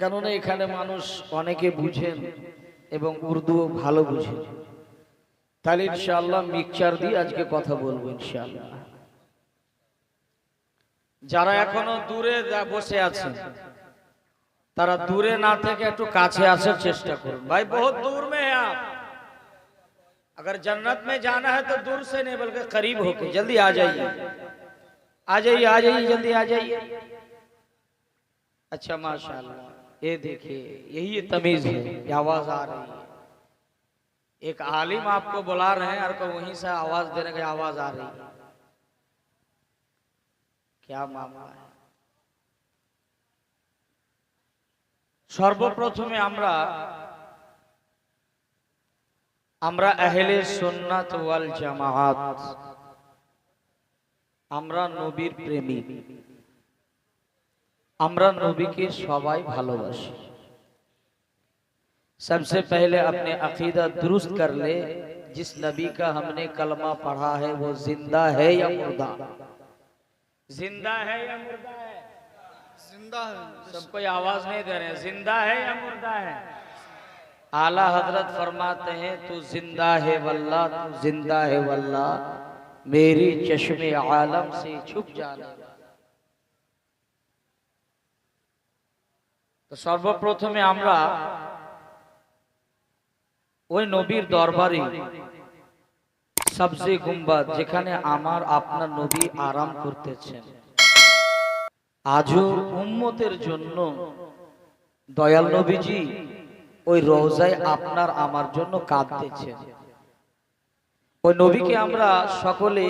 কেননা এখানে মানুষ অনেকে বুঝেন এবং উর্দুও ভালো বুঝেন। তাহলে ইনশাআল্লাহ মিক্সচার দিয়ে আজকে কথা বলবো ইনশাআল্লাহ। যারা এখনো দূরে বসে আছেন তারা दूरे ना থেকে একটু কাছে আসার চেষ্টা করুন। भाई बहुत दूर में है आप, अगर जन्नत में जाना है तो दूर से नहीं बल्कि करीब होके जल्दी आ जाइए, आ जाइए, आ जाइए, जल्दी आ जाइए। अच्छा माशाल्लाह, ये देखिए यही तमीज है, ये आवाज आ रही है। एक आलिम आपको बुला रहे हैं और को वहीं से आवाज देने की आवाज आ रही है। क्या मामला है? सर्वप्रथमे আমরা আহলে সুন্নাত ওয়াল জামাআত, আমরা নবীর প্রেমিক, আমরা নবীকে সবাই ভালোবাসি। सबसे पहले अपने अकीदा दुरुस्त कर ले, जिस नबी का हमने कलमा पढ़ा है वो जिंदा है या मुर्दा? जिंदा है या मुर्दा है? जिंदा है। सब कोई आवाज नहीं दे रहे हैं, जिंदा है या मुर्दा है? आला हजरत फरमाते हैं तू जिंदा है वल्लाह, तू जिंदा है वल्लाह, मेरी चश्मे आलम से छुप जाना। तो सर्वप्रथमे আমরা ওই নবীর দরবারে সবজে গুম্বাদ, যেখানে আমার আপনার নবী আরাম করতেছেন, আজও উম্মতের জন্য দয়াল নবীজি ওই রওজায় আপনার আমার জন্য কাঁদতেছেন। ওই নবীকে আমরা সকলে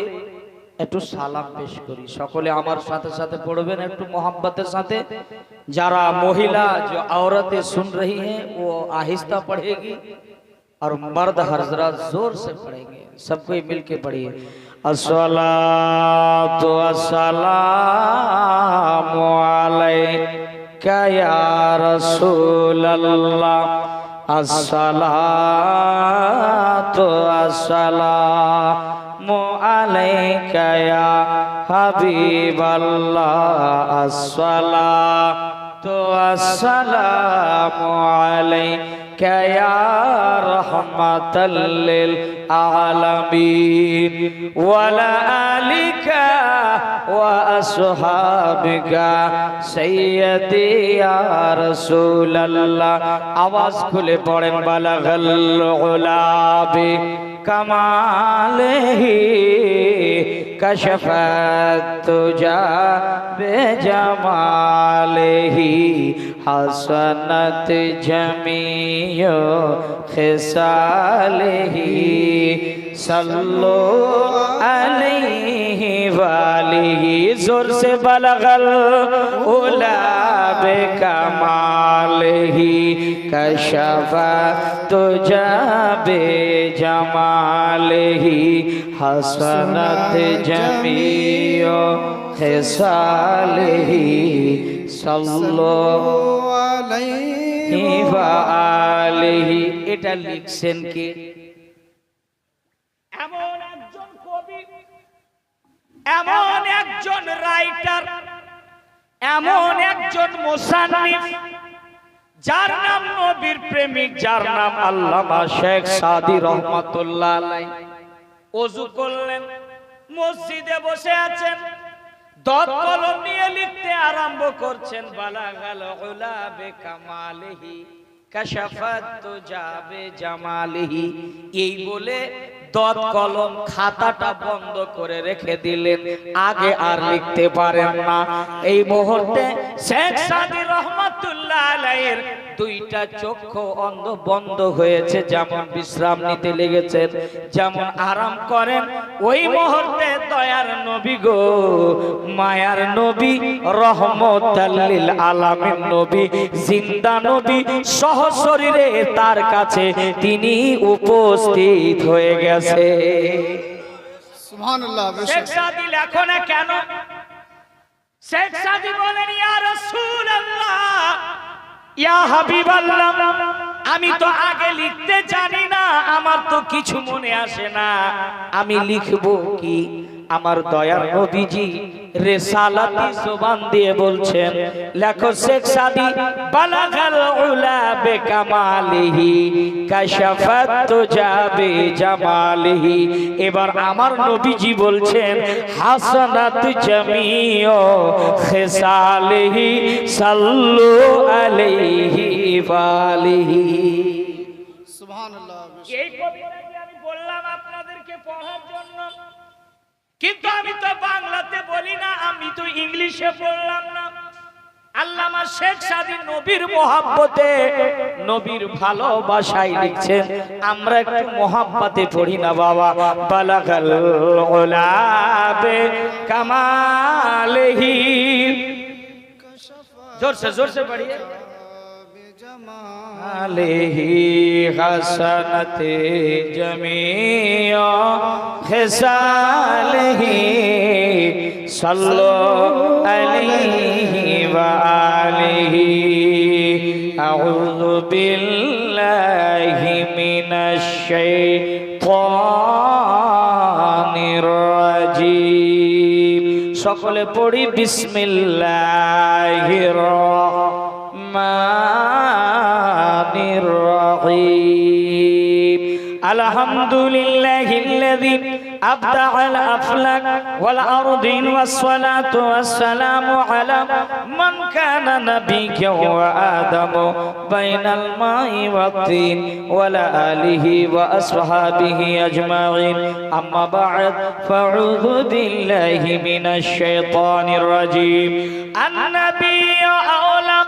একটু সালাম পেশ করি। সকলে আমার সাথে সাথে পড়বেন একটু मोहब्बतेर साथे। যারা মহিলা जो औरतें सुन रही हैं वो आहिस्ता पढ़ेगी और मर्द हजरत जोर से पढ़ेंगे। सब कोई मिलके पढ़िए। अस्सलातु वस्सलामु अलैका या रसूल अल्लाह, अस्सलातु वस्सलामु अलैका या हबीब अल्लाह, अस्सलातु वस्सलामु अलैका या रहमतल लिल आलमीन वला आलिका व असहाबिका सय्यदी या रसूल अल्लाह। आवाज खुले पढ़ें। बलगल उला बि कमालिही कशफत तुजा बेजमालिही हसनत जमीयो खिसालिही सल्लो अलैहि वालिही। जोर से बलगल उला बेकमालिही कशफत तुजा बेजमालिही हसनत जमीयो खिसालिही सल्लो अलैहि वालिही। এটা লিখছেন কে? এমন একজন কবি, এমন একজন রাইটার, এমন একজন মুসান্নিফ যার নাম নবীর প্রেমিক, যার নাম আল্লামা শেখ সাদি রহমাতুল্লাহ আলাইহি। ওযু করলেন, মসজিদে বসে আছেন, দত কলম নিয়ে লিখতে আরম্ভ করছেন। বালাগাল উলা বিকামালিহি কাশাফাত তুজা বিজামালিহি। এই বলে দত কলম খাতাটা বন্ধ করে রেখে দিলেন, আগে আর লিখতে পারেন না। এই মুহূর্তে শেখ সাদি রহমাতুল্লাহ আলাইহির দুইটা চক্ষু অন্ধ বন্ধ হয়েছে, যেমন বিশ্রাম নিতে লেগেছেন, যেমন আরাম করেন। ওই মুহূর্তে দয়ার নবী গো, মায়ার নবী, রহমতাল লিল আলামিন নবী, জিন্দা নবী সহশরীরে তার কাছে তিনি উপস্থিত হয়ে গেছে। সুবহানাল্লাহ। শেখ সাদি লেখো না কেন? শেখ সাদি বলেন ইয়া রাসূলুল্লাহ, ইয়া হাবিবাল্লাহ, আমি তো আগে লিখতে জানি না, আমার তো কিছু মনে আসে না, আমি লিখবো কি? আমার দয়ার নবীজি রিসালাতি জবান দিয়ে বলছেন, লেখো শেখ সাদি বালাগাল উলা বিকামালিহি কাশাফাত তুজাবি জামালিহি। এবার আমার নবীজি বলছেন, হাসানাত জামিউ খিসালিহি সাল্লু আলাইহি ওয়ালিহি। সুবহানাল্লাহ। এই কবিতাটি আমি বললাম আপনাদেরকে পড়ার জন্য, কিন্তু আমি তো বাংলাতে বলি না, আমি তো ইংলিশে বললাম না। আল্লামা শেখ সাদি নবীর মোহাব্বতে, নবীর ভালোবাসায় লিখছেন, আমরা একটু মোহাব্বতে পড়ি না বাবা। বালাগাল উলা বিকামালিহি, জোরসে পড়িয়ে, আলাইহি হাসানাতে জামিউ খিসালিহি সাল্লু আলাইহি ওয়া আলিহি। আউযু বিল্লাহি মিনাশ শাইতানির রাজিম। সকলে পড়ি বিসমিল্লাহির রহমানির রহিম। আলহামদুলিল্লাহিল্লাযী আবদাআল আফলাক ওয়াল আরদিন ওয়াসসালাতু ওয়াসসালামু আলা মান কানা নাবিয়্যান ওয়া আদামু বাইনাল মাই ওয়াত-তিন ওয়া আলা আলিহি ওয়া আসহাবিহি আজমাইন। আম্মা বা'দ, ফাউযু বিল্লাহি মিনাশ শাইতানির রাজীম। আন-নাবিয়্যু আওলা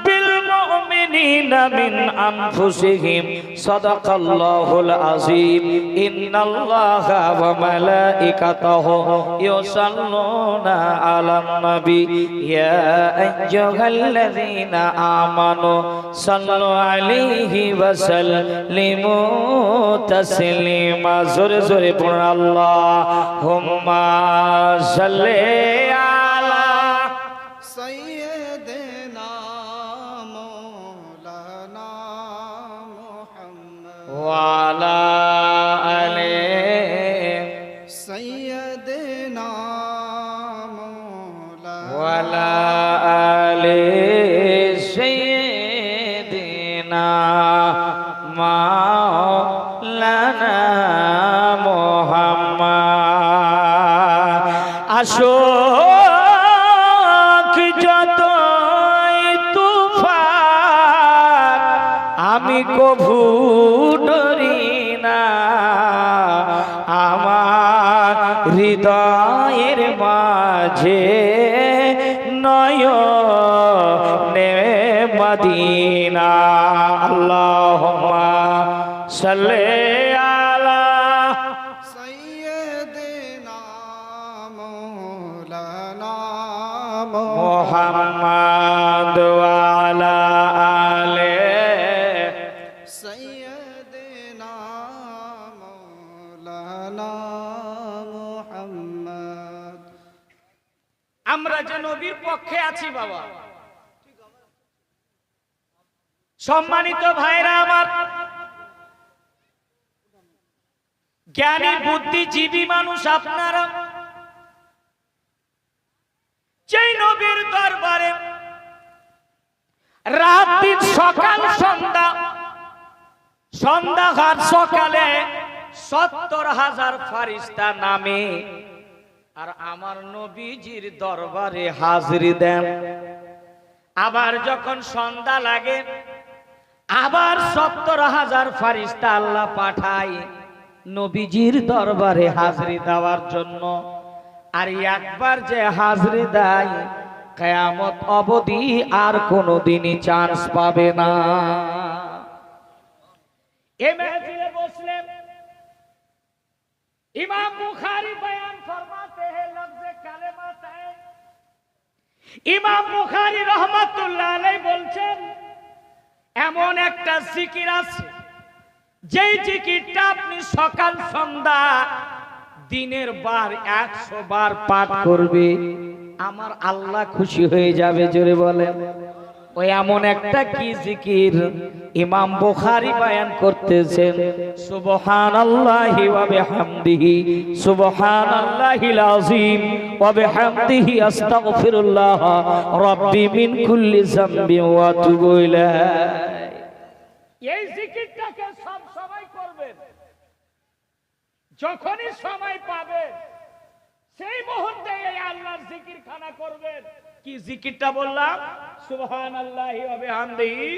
বিল মুমিনিনা মিন আনফুসিহিম, সাদাকাল্লাহুল আযীম। ইন্নাল্লাহা ওয়া মালাইকাতাহু ইউসাল্লুনা আলান নবী, ইয়া আইয়ুহাল্লাযীনা আমানু সাল্লু আলাইহি ওয়া সাল্লিমু তাসলিমা। জোরে জোরে পড়ুন, আল্লাহুম্মা সাল্লি আলা সাইয়্যিদিনা মাওলানা মুহাম্মদ ওয়া আলা আলি সাইয়্যিদিনা মাওলানা ওয়া আলা আলি সাইয়্যিদিনা মাওলানা মুহাম্মদ। আসো যতই তুফান, আমি কভু ডরি না। আমার হৃদয়ের মাঝে নয়নে মদিনা। আল্লাহুম্মা সাল্লি আলা সাইয়্যিদিনা মাওলানা মুহাম্মদ ওয়া আলা আলি সাইয়্যিদিনা মাওলানা মুহাম্মদ। আমরা যে নবীর পক্ষে আছি বাবা, সম্মানিত ভাইরা আমার, জ্ঞানী বুদ্ধিজীবী মানুষ আপনারা, যেই নবীর দরবারে রাত দিন সকাল সন্ধ্যা, সন্ধ্যাঘাত সকালে ৭০,০০০ ফারিস্তা নামে আর আমার নবীজির দরবারে হাজিরি দেন। আবার যখন সন্ধ্যা লাগে, আবার ৭০,০০০ ফারিস্তা আল্লাহ পাঠায় নবীজির দরবারে হাজিরি দেওয়ার জন্য। আর একবার যে হাজিরি দেয়, কিয়ামত অবধি আর কোনোদিনই চান্স পাবে না। এই মাহফিলে বসলে ইমাম বুখারী বয়ান ফরমাতে हैं লফজে কালেমাত है। ইমাম বুখারী রাহমাতুল্লাহ আলাইহি বলছেন, এমন একটা জিকির আছে, যেই জিকিরটা আপনি সকাল সন্ধ্যা দিনের বার ১০০ বার পাঠ করবে, আমার আল্লাহ খুশি হয়ে যাবে। জোরে বলেন, ওই এমন একটা কি জিকির ইমাম বুখারী বয়ান করতেছেন। সুবহানাল্লাহি ওয়া বিহামদিহি সুবহানাল্লাহিল আযীম ওয়া বিহামদিহি আস্তাগফিরুল্লাহ রাব্বি মিন কুল্লি যামবি ওয়া আতুবু ইলাইহি। এই জিকিরটাকে সব সময় করবেন, যখনই সময় পাবেন সেই মুহূর্তে এই আল্লাহর জিকির খানা করবেন। কি জিকিরটা বললাম? সুবহানাল্লাহি ওয়া বিহামদিহি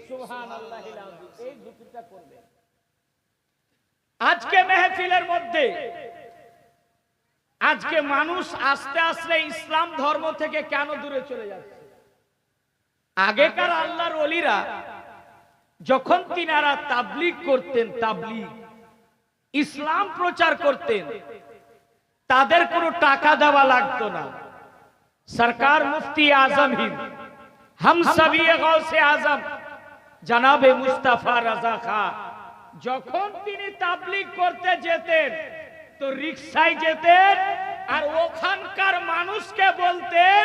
সুবহানাল্লাহিল আযীম। এই জিকিরটা করবেন। আজকে মেহফিলের মধ্যে আজকে মানুষ আস্তে আস্তে ইসলাম ধর্ম থেকে কেন দূরে চলে যাচ্ছে? আগেকার আল্লাহর ওলিরা যখন তিনারা তাবলীগ করতেন, তাবলীগ ইসলাম প্রচার করতেন, তাদের কোনো টাকা দেওয়া লাগতো না। সরকার মুফতি আজম হিন্দ হামসাবিয়ে গাউসে আজম জনাবে মুস্তাফা রাজা খাঁ যখন তিনি তাবলীগ করতে যেতেন তো রিকশায় যেতেন, আর ওখানকার মানুষকে বলতেন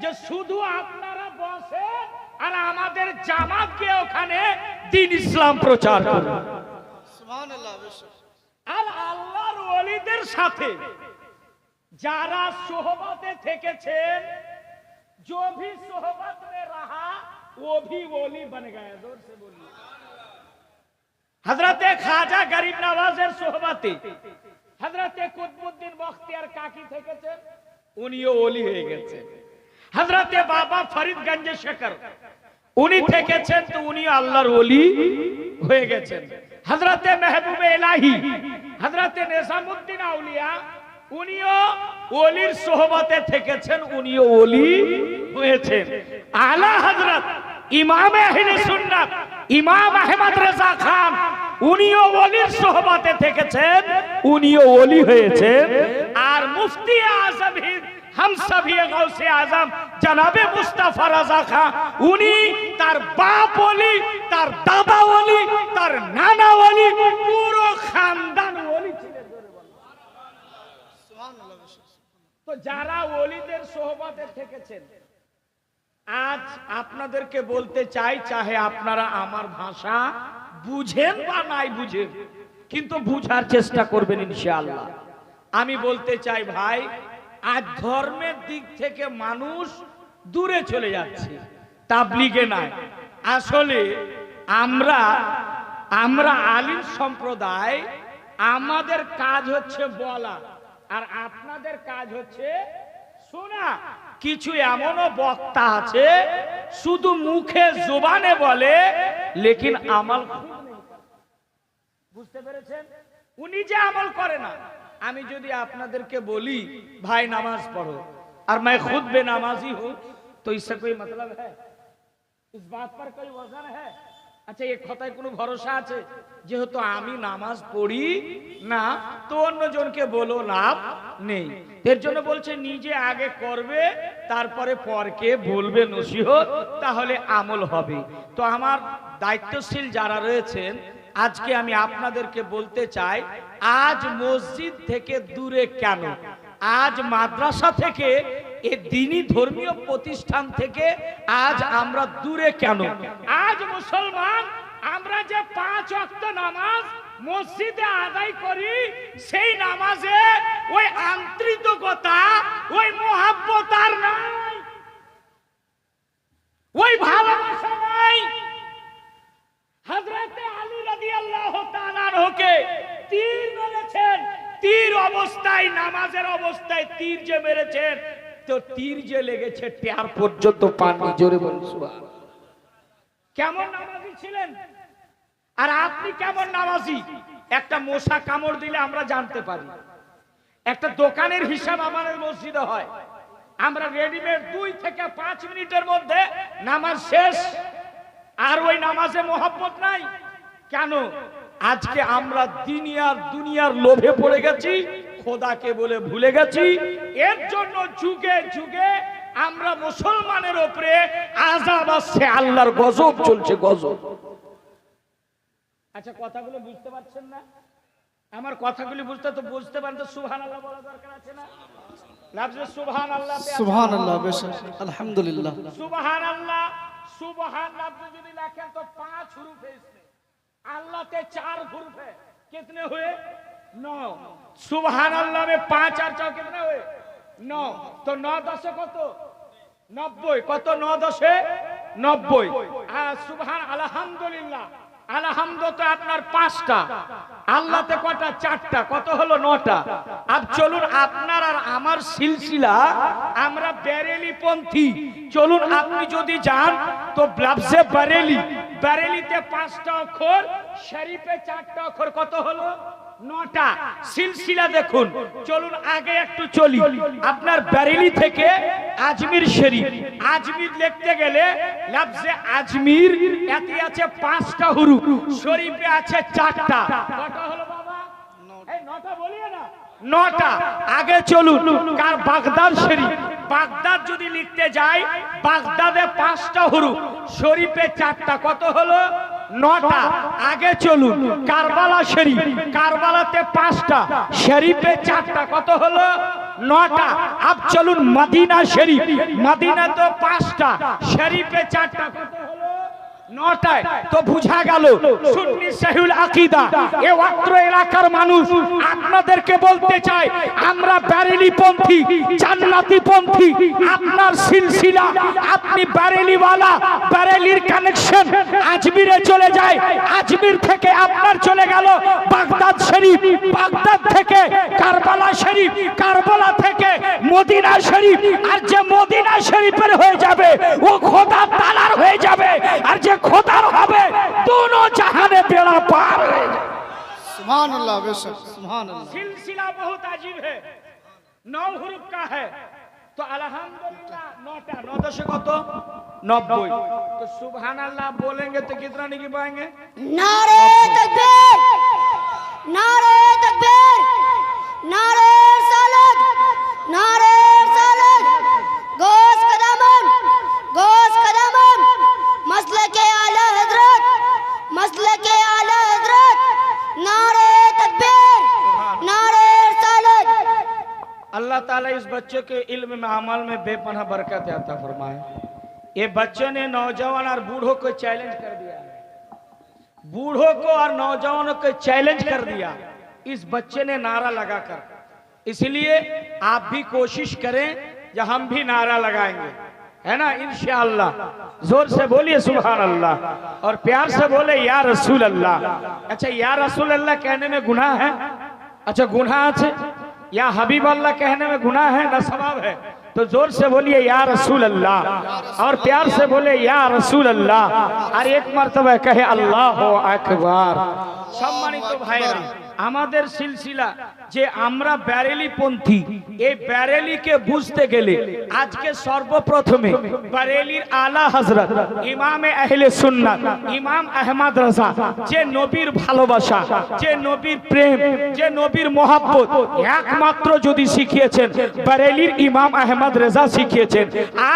যে শুধু আপনারা বসেন আর আমাদের জামাতকে ওখানে দ্বীন ইসলাম প্রচার করুন। সুবহানাল্লাহ। আর আল্লাহর ওলিদের সাথে যারা সোহবতে থেকেছেন, जो भी सोहबत में रहा वो भी ওলি बन गया। जोर से बोलिए। হযরতে খাজা গরিব নওয়াজের সোহবতে হযরতে কুতুবউদ্দিন বখতিয়ার কাকি থেকেছেন, উনিও ওলি হয়ে গেছেন। হযরতে বাবা ফরিদগঞ্জ শেখর উনি থেকেছেন, তো উনি আল্লাহর ওলি হয়ে গেছেন। হযরতে মেহবুবে ইলাহি হযরতে নিজামউদ্দিন আউলিয়া উনিও ওলির সোহবতে থেকেছেন, উনিও ওলি হয়েছেন। আলা হযরত ইমাম আহলে সুন্নাত ইমাম আহমদ রেজা খান উনিও ওলির সোহবতে থেকেছেন, উনিও ওলি হয়েছেন। আর মুফতি আজম হিন্দ হামসাবিয়ে গাউসে আজম জনাবে মুস্তাফা রাজা খাঁ উনি তার বাপ ওলি, তার দাদা ওলি, তার নানা ওলি, পুরো খানদান ওলি ছিলেন। তো যারা ওলিদের সোহবতে থেকেছেন, আজ আপনাদেরকে বলতে চাই, চাহে আপনারা আমার ভাষা বুঝেন বা নাই বুঝেন, কিন্তু বুঝার চেষ্টা করবেন ইনশাআল্লাহ। আমি বলতে চাই ভাই, আজ ধর্মের দিক থেকে মানুষ দূরে চলে যাচ্ছে, তাবলীগে নাই। আসলে আমরা আলিম সম্প্রদায়, আমাদের কাজ হচ্ছে বলা, আর আপনাদের কাজ হচ্ছে শোনা। কিছু এমনও বক্তা আছে শুধু মুখে জবানে বলে, লেকিন আমল বুঝতে পেরেছেন? উনি যে আমল করে না। আমি যদি আপনাদেরকে বলি ভাই নামাজ পढ़ो और मैं खुद बेनमाजी हूं, तो इससे कोई मतलब है? इस बात पर कोई वजन है? আচ্ছা, এই কথায় কোনো ভরসা আছে? যেহেতু আমি নামাজ পড়ি না, তো অন্যজনকে বলো লাভ নেই। এর জন্য বলছে নিজে আগে করবে, তারপরে পরকে বলবে নসিহত, তাহলে আমল হবে। তো আমার দায়িত্বশীল যারা রয়েছেন, আজকে আমি আপনাদেরকে বলতে চাই, আজ মসজিদ থেকে দূরে কেন? আজ মাদ্রাসা থেকে, এই দ্বীনি ধর্মীয় প্রতিষ্ঠান থেকে আজ আমরা দূরে কেন? আজ মুসলমান আমরা যে 5 ওয়াক্ত নামাজ মসজিদে আদায় করি, সেই নামাজে ওই আন্তরিকতা, ওই মোহাব্বত আর নাই, ওই ভালোবাসা নাই। হযরতে আলী রাদিয়াল্লাহু তাআলা আনহুকে তীর মেরেছেন, তীর অবস্থায়, নামাজের অবস্থায় তীর যে মেরেছেন, তো তীর যে লেগেছে টেয়ার পর্যন্ত পানি। জোরে বলুন সুবহানাল্লাহ। কেমন নামাজি ছিলেন? আর আপনি কেমন নামাজি? একটা মশা কামড় দিলে আমরা জানতে পারি। একটা দোকানের হিসাব আমাদের মসজিদে হয়, আমরা রেডিমেড 2 থেকে 5 মিনিটের মধ্যে নামাজ শেষ, আর ওই নামাজে মোহাব্বত নাই। কেন? আজকে আমরা দুনিয়ার লোভে পড়ে গেছি, খোদাকে বলে ভুলে গেছি। এর জন্য যুগে যুগে আমরা মুসলমানের উপরে আযাব আসছে, আল্লাহর গজব চলছে, গজব। আচ্ছা, কথাগুলো বুঝতে পারছেন না? আমার কথাগুলি বুঝতে পারেন তো সুবহানাল্লাহ বলা দরকার আছে না? লাফজে সুবহানাল্লাহ, সুবহানাল্লাহ, আলহামদুলিল্লাহ। সুবহানাল্লাহ, সুবহান लफ्ज যদি লেখেন তো 5 হুরুফ है इसमें, अल्लाह के 4 হুরুফ है, कितने हुए? 9। सुबहान अल्लाह में 5 और 4 कितने हुए? 9 তো 9 10 কত 90 কত 9 10 90 আর সুবহান আলহামদুলিল্লাহ আলহামদু তো আপনার 5টা আল্লাহতে কটা 4টা কত হলো 9টা আব চলুন আপনার আর আমার সিলসিলা আমরা বেরেলি পন্থী চলুন আপনি যদি যান তো লফজে বেরেলিতে 5টা অক্ষর শরীফে 4টা অক্ষর কত হলো 9টা সিলসিলা দেখুন চলুন আগে একটু চলি আপনার বেরেলি থেকে আজমির শরীফ আজমির লিখতে গেলে লফজে আজমির এতে আছে 5টা হুরুফ শরীফে আছে 4টা কত হলো বাবা এই 9টা বলিয়ে না 9টা আগে চলুন কার বাগদাদ শরীফ বাগদাদ যদি লিখতে যাই বাগদাদে 5টা হুরুফ শরীফে 4টা কত হলো 9টা আগে চলুন কারবালা শরীফ কারবালাতে 5টা শরীফে 4টা কত হলো 9টা আব চলুন মদিনা শরীফ মদিনা তো 5টা শরীফে 4টা কত হলো 9টায় তো বুঝা গেল সুন্নি সহিহুল আকীদা এই অত্র এলাকার মানুষ আপনাদেরকে বলতে চাই আমরা বেরেলি পন্থী জান্নাতি পন্থী আপনার সিলসিলা আপনি বেরেলি ওয়ালা বেরেলির কানেকশন আজমিরে চলে যায় আজমির থেকে আপনার চলে গেল বাগদাদ শরীফ বাগদাদ থেকে কারবালা শরীফ কারবালা থেকে মদিনা শরীফ আর যে মদিনা শরীফের হয়ে যাবে ও খোদা তাআলার হয়ে যাবে আর যে খোদার হবে दोनों जहाने बेड़ा पार है सुभान अल्लाह बेशक सुभान अल्लाह सिलसिला बहुत अजीब है 9 হুরুফ का है तो अल्हम्दुलिल्लाह 9टा 9 10 কত 90 तो सुभान अल्लाह बोलेंगे तो कितना नहीं पाएंगे नारे तकबीर नारे तकबीर नारे रिसालत नारे रिसालत गोश कदमन मसलके आला हजरत नारे तकबीर नारे रिसालत अल्लाह ताला इस बच्चे के इल्म में अमल में बेपनाह बरकत अता फरमाए ये बच्चे ने नौजवान और बूढ़ों को चैलेंज कर दिया बूढ़ों को और नौजवानों को चैलेंज कर दिया इस बच्चे ने नारा लगाकर इसलिए आप भी कोशिश करें या हम भी नारा लगाएंगे है ना इंशाअल्लाह जोर से बोलिए सुभान अल्लाह और प्यार से बोले या रसूल अल्लाह अच्छा या रसूल अल्लाह कहने में गुनाह है अच्छा गुनाह है या हबीब अल्लाह कहने में गुनाह है ना सवाब है तो जोर से बोलिए या रसूल अल्लाह और प्यार से बोले या रसूल अल्लाह और एक मर्तबा कहे अल्लाह अकबर सम्मानित भाईरा আমাদের সিলসিলা যে আমরা বেরেলি পন্থী এই বেরেলিকে বুঝতে গেলে আজকে সর্বপ্রথমে বেরেলির আলা হযরত ইমামে আহলে সুন্নাত ইমাম আহমদ রাজা যে নবীর ভালোবাসা যে নবীর প্রেম যে নবীর মহব্বত একমাত্র যদি শিখিয়েছেন বেরেলির ইমাম আহমদ রাজা শিখিয়েছেন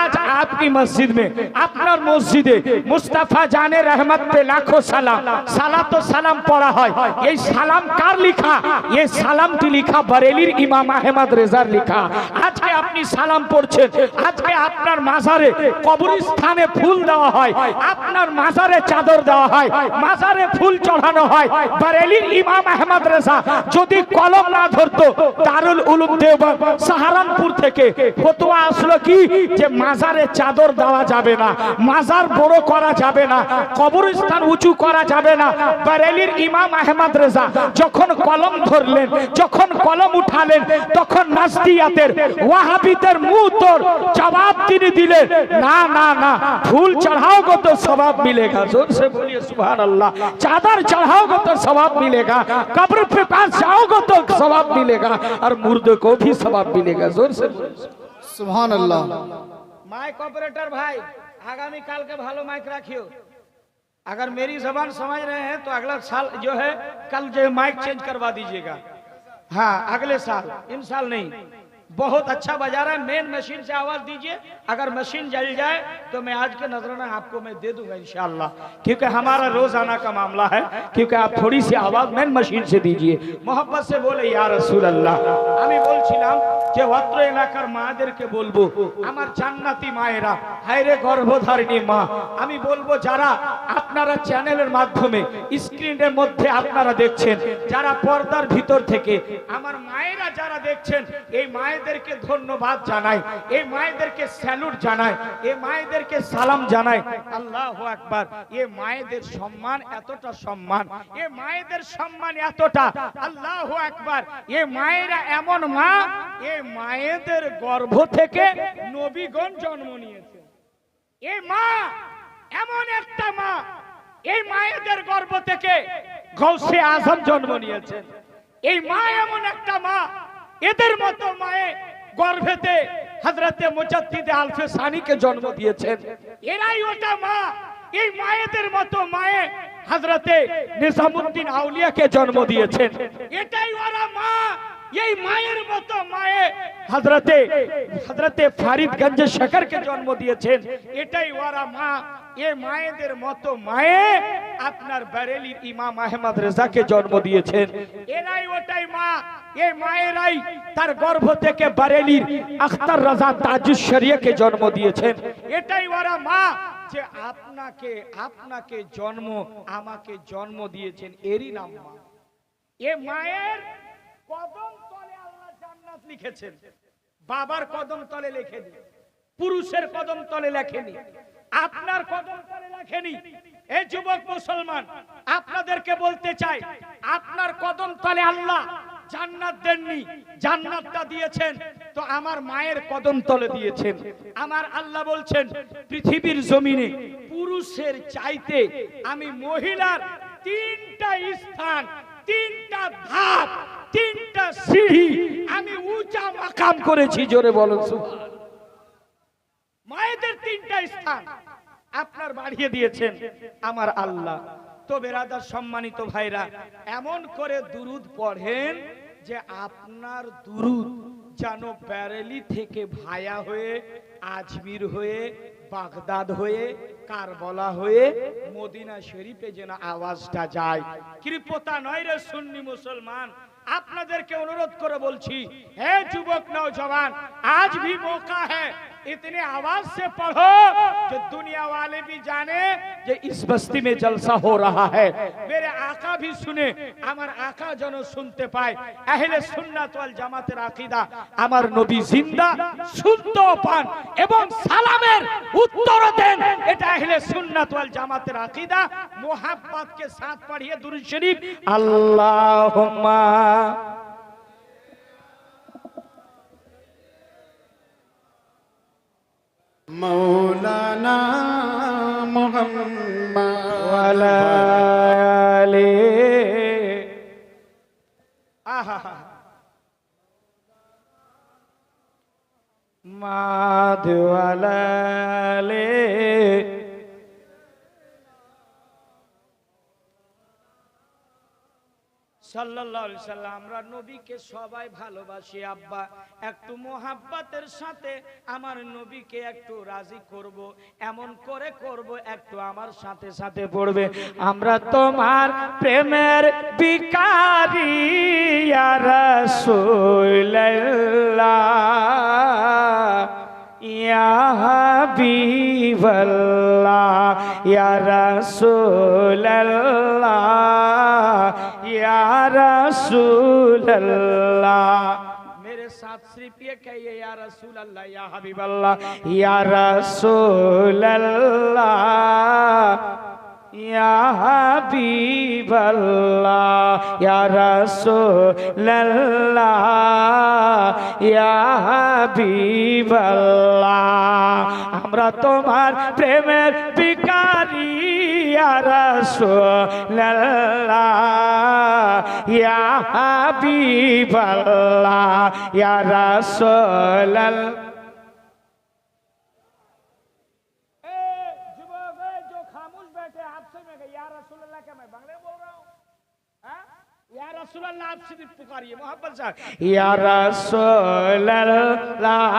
আজ আপনি মসজিদ में আপনার মসজিদে মুস্তাফা জানে রহমত पे লাখো সালাম সালাত ও সালাম পড়া হয় এই সালাম लिखा ये सालाम टी लिखा बरेलिर इमाम अहमद रेजार लिखा आज के अपनी सालाम पढ़ছেন আজকে আপনার মাজারে কবরস্থানে ফুল দেওয়া হয় আপনার মাজারে চাদর দেওয়া হয় মাজারে ফুল চড়ানো হয় বরেলির ইমাম আহমদ রেজা যদি কলম না ধরতো দারুল উলুম দেওবন্দ সাহারানপুর থেকে ফতোয়া আসলো কি যে মাজারে চাদর দেওয়া যাবে না মাজার বড় করা যাবে না কবরস্থান উঁচু করা যাবে না বরেলির ইমাম আহমদ রেজা যখন কলম ধরলেন যখন কলম উঠালেন তখন নাস্তিয়াতের ওয়াহাবিদের মুंह तोड़ जवाब তিনি দিলেন না না না फूल चढ़ाओगे तो सवाब मिलेगा जोर से बोलिए सुभान अल्लाह चादर चढ़ाओगे तो सवाब मिलेगा कब्र पे पास जाओगे तो सवाब मिलेगा और मुर्दे को भी सवाब मिलेगा जोर से सुभान अल्लाह माइक ऑपरेटर भाई आगामी काल के भालो माइक रखियो अगर मेरी जबान समझ रहे हैं तो अगला साल जो है कल जो माइक चेंज करवा दीजिएगा हाँ अगले साल इन साल नहीं बहुत अच्छा बजा रहा है मेन मशीन से आवाज दीजिए अगर मशीन जल जाए तो मैं आज के नजराना आपको मैं दे दूंगा इंशाअल्लाह क्योंकि हमारा रोजाना का मामला है क्योंकि आप थोड़ी सी आवाज मेन मशीन से दीजिए मोहब्बत से बोले या रसूल अल्लाह আমি বলছিলাম যে অত্র এলাকার মাদেরকে বলবো, আমার জান্নাতি মায়েরা, হায়রে গর্ভধারিণী মা, আমি বলবো যারা আপনারা চ্যানেলের মাধ্যমে স্ক্রিনের মধ্যে আপনারা দেখছেন, যারা পর্দার ভিতর থেকে আমার মায়েরা যারা দেখছেন, এই মায়েদেরকে ধন্যবাদ জানাই, এই মায়েদেরকে স্যালুট জানাই, এই মায়েদেরকে সালাম জানাই। আল্লাহু আকবার। এই মায়েদের সম্মান এতটা সম্মান, এই মায়েদের সম্মান এতটা, আল্লাহু আকবার। এই মায়েরা এমন মা, এই মায়েদের গর্ভ থেকে নবীগণ জন্ম নিয়েছে। এই মা এমন একটা মা, এই মায়েদের গর্ভ থেকে গৌসে আজম জন্ম নিয়েছেন। এই মা এমন একটা মা, এদের মতো মায়ে গর্ভেতে হযরতে মুজাদ্দিদে আলফে সানিকে জন্ম দিয়েছেন। এরাই ওটা মা। এই মায়েদের মতো মায়ে হযরতে নিজামুদ্দিন আউলিয়াকে জন্ম দিয়েছেন। এটাই ওরা মা। এই মায়ের মতো মায়ে হযরতে ফরিদগঞ্জ শেখরকে জন্ম দিয়েছেন। এটাই ওরা মা। এই মায়েদের মতো মায়ে আপনার বেরেলির ইমাম আহমদ রেজাকে জন্ম দিয়েছেন। এরাই ওটাই মা। এই মায়েরাই তার গর্ভ থেকে বেরেলির আখতার রাজা তাজুস শরিয়াকে জন্ম দিয়েছেন। এটাই ওরা মা যে আপনাকে জন্ম, আমাকে জন্ম দিয়েছেন, এরই নাম মা। এ মায়ের কদম তলে আল্লাহ জান্নাত লিখেছেন। বাবার কদম তলে লেখেনি, পুরুষের কদম তলে লেখেনি, আপনার কদম তলে লেখেনি। এই যুবক মুসলমান, আপনাদেরকে বলতে চাই, আপনার কদম তলে আল্লাহ জান্নাত দেননি, জান্নাতটা দিয়েছেন তো আমার মায়ের কদম তলে দিয়েছেন। আমার আল্লাহ বলছেন, পৃথিবীর জমিনে পুরুষের চাইতে আমি মহিলার 3টা স্থান, 3টা ধাপ, 3টা সিঁড়ি আমি উঁচা মাকাম করেছি। জোরে বলুন সুবহানাল্লাহ। মায়েদের 3টা স্থান আপনার বাড়িয়ে দিয়েছেন আমার আল্লাহ। তো বেরাদার সম্মানিত ভাইরা, এমন করে দুরুদ পড়েন যে আপনার দুরুদ যেন বেরেলি থেকে ভায়া হয়ে, আজমির হয়ে, বাগদাদ হয়ে, কারবালা হয়ে, মদিনা শরীফে যেন আওয়াজটা যায়। কৃপতা নয় রে সুন্নি মুসলমান, আপনাদেরকে অনুরোধ করে বলছি, হে যুবক नौजवान, आज भी मौका है, इतने आवाज से पढ़ो जो दुनिया वाले भी जाने कि इस बस्ती में जलसा हो रहा है। मेरे आका भी सुने, আমার আকা যেন শুনতে পায়। আহলে সুন্নাত ওয়াল জামাতের আকীদা, আমার নবী জিন্দা, শুনতেও পান এবং সালামের উত্তর দেন। এটা আহলে সুন্নাত ওয়াল জামাতের আকীদা। मोहब्बत के साथ पढ़िए दुरूद शरीफ। अल्लाहुम्मा मौलाना मोहम्मद वाला आले। आहा माद वाला आले। সাল্লাল্লাহু আলাইহি সাল্লাম। আমরা নবীকে সবাই ভালোবাসি আব্বা, একটু মোহাব্বতের সাথে আমার নবীকে একটু রাজি করব, এমন করে করব, একটু আমার সাথে সাথে পড়বে। আমরা তোমার প্রেমের ভিখারি ইয়া রাসূলুল্লাহ, ইয়া হাবিবাল্লাহ, ইয়া রাসূলুল্লাহ, या रसूल अल्लाह। मेरे साथ सिर्फ ये कहिए, या रसूल अल्लाह, या हबीब अल्लाह, या रसूल अल्लाह, या हबीब अल्लाह, या रसूल अल्लाह, या हबीब अल्लाह। আমরা তোমার প্রেমের ভিখারি ইয়া রাসূলুল্লাহ, ইয়া হাবিবাল্লাহ, ইয়া রাসূলুল্লাহ। जो खामोश बैठे आपसे में या रसूलुल्लाह क्या मैं बांग्ला बोल रहा हूँ? या रसूल अल्लाह आप सिर्फ पुकारिए मोहब्बत से या रसूल अल्लाह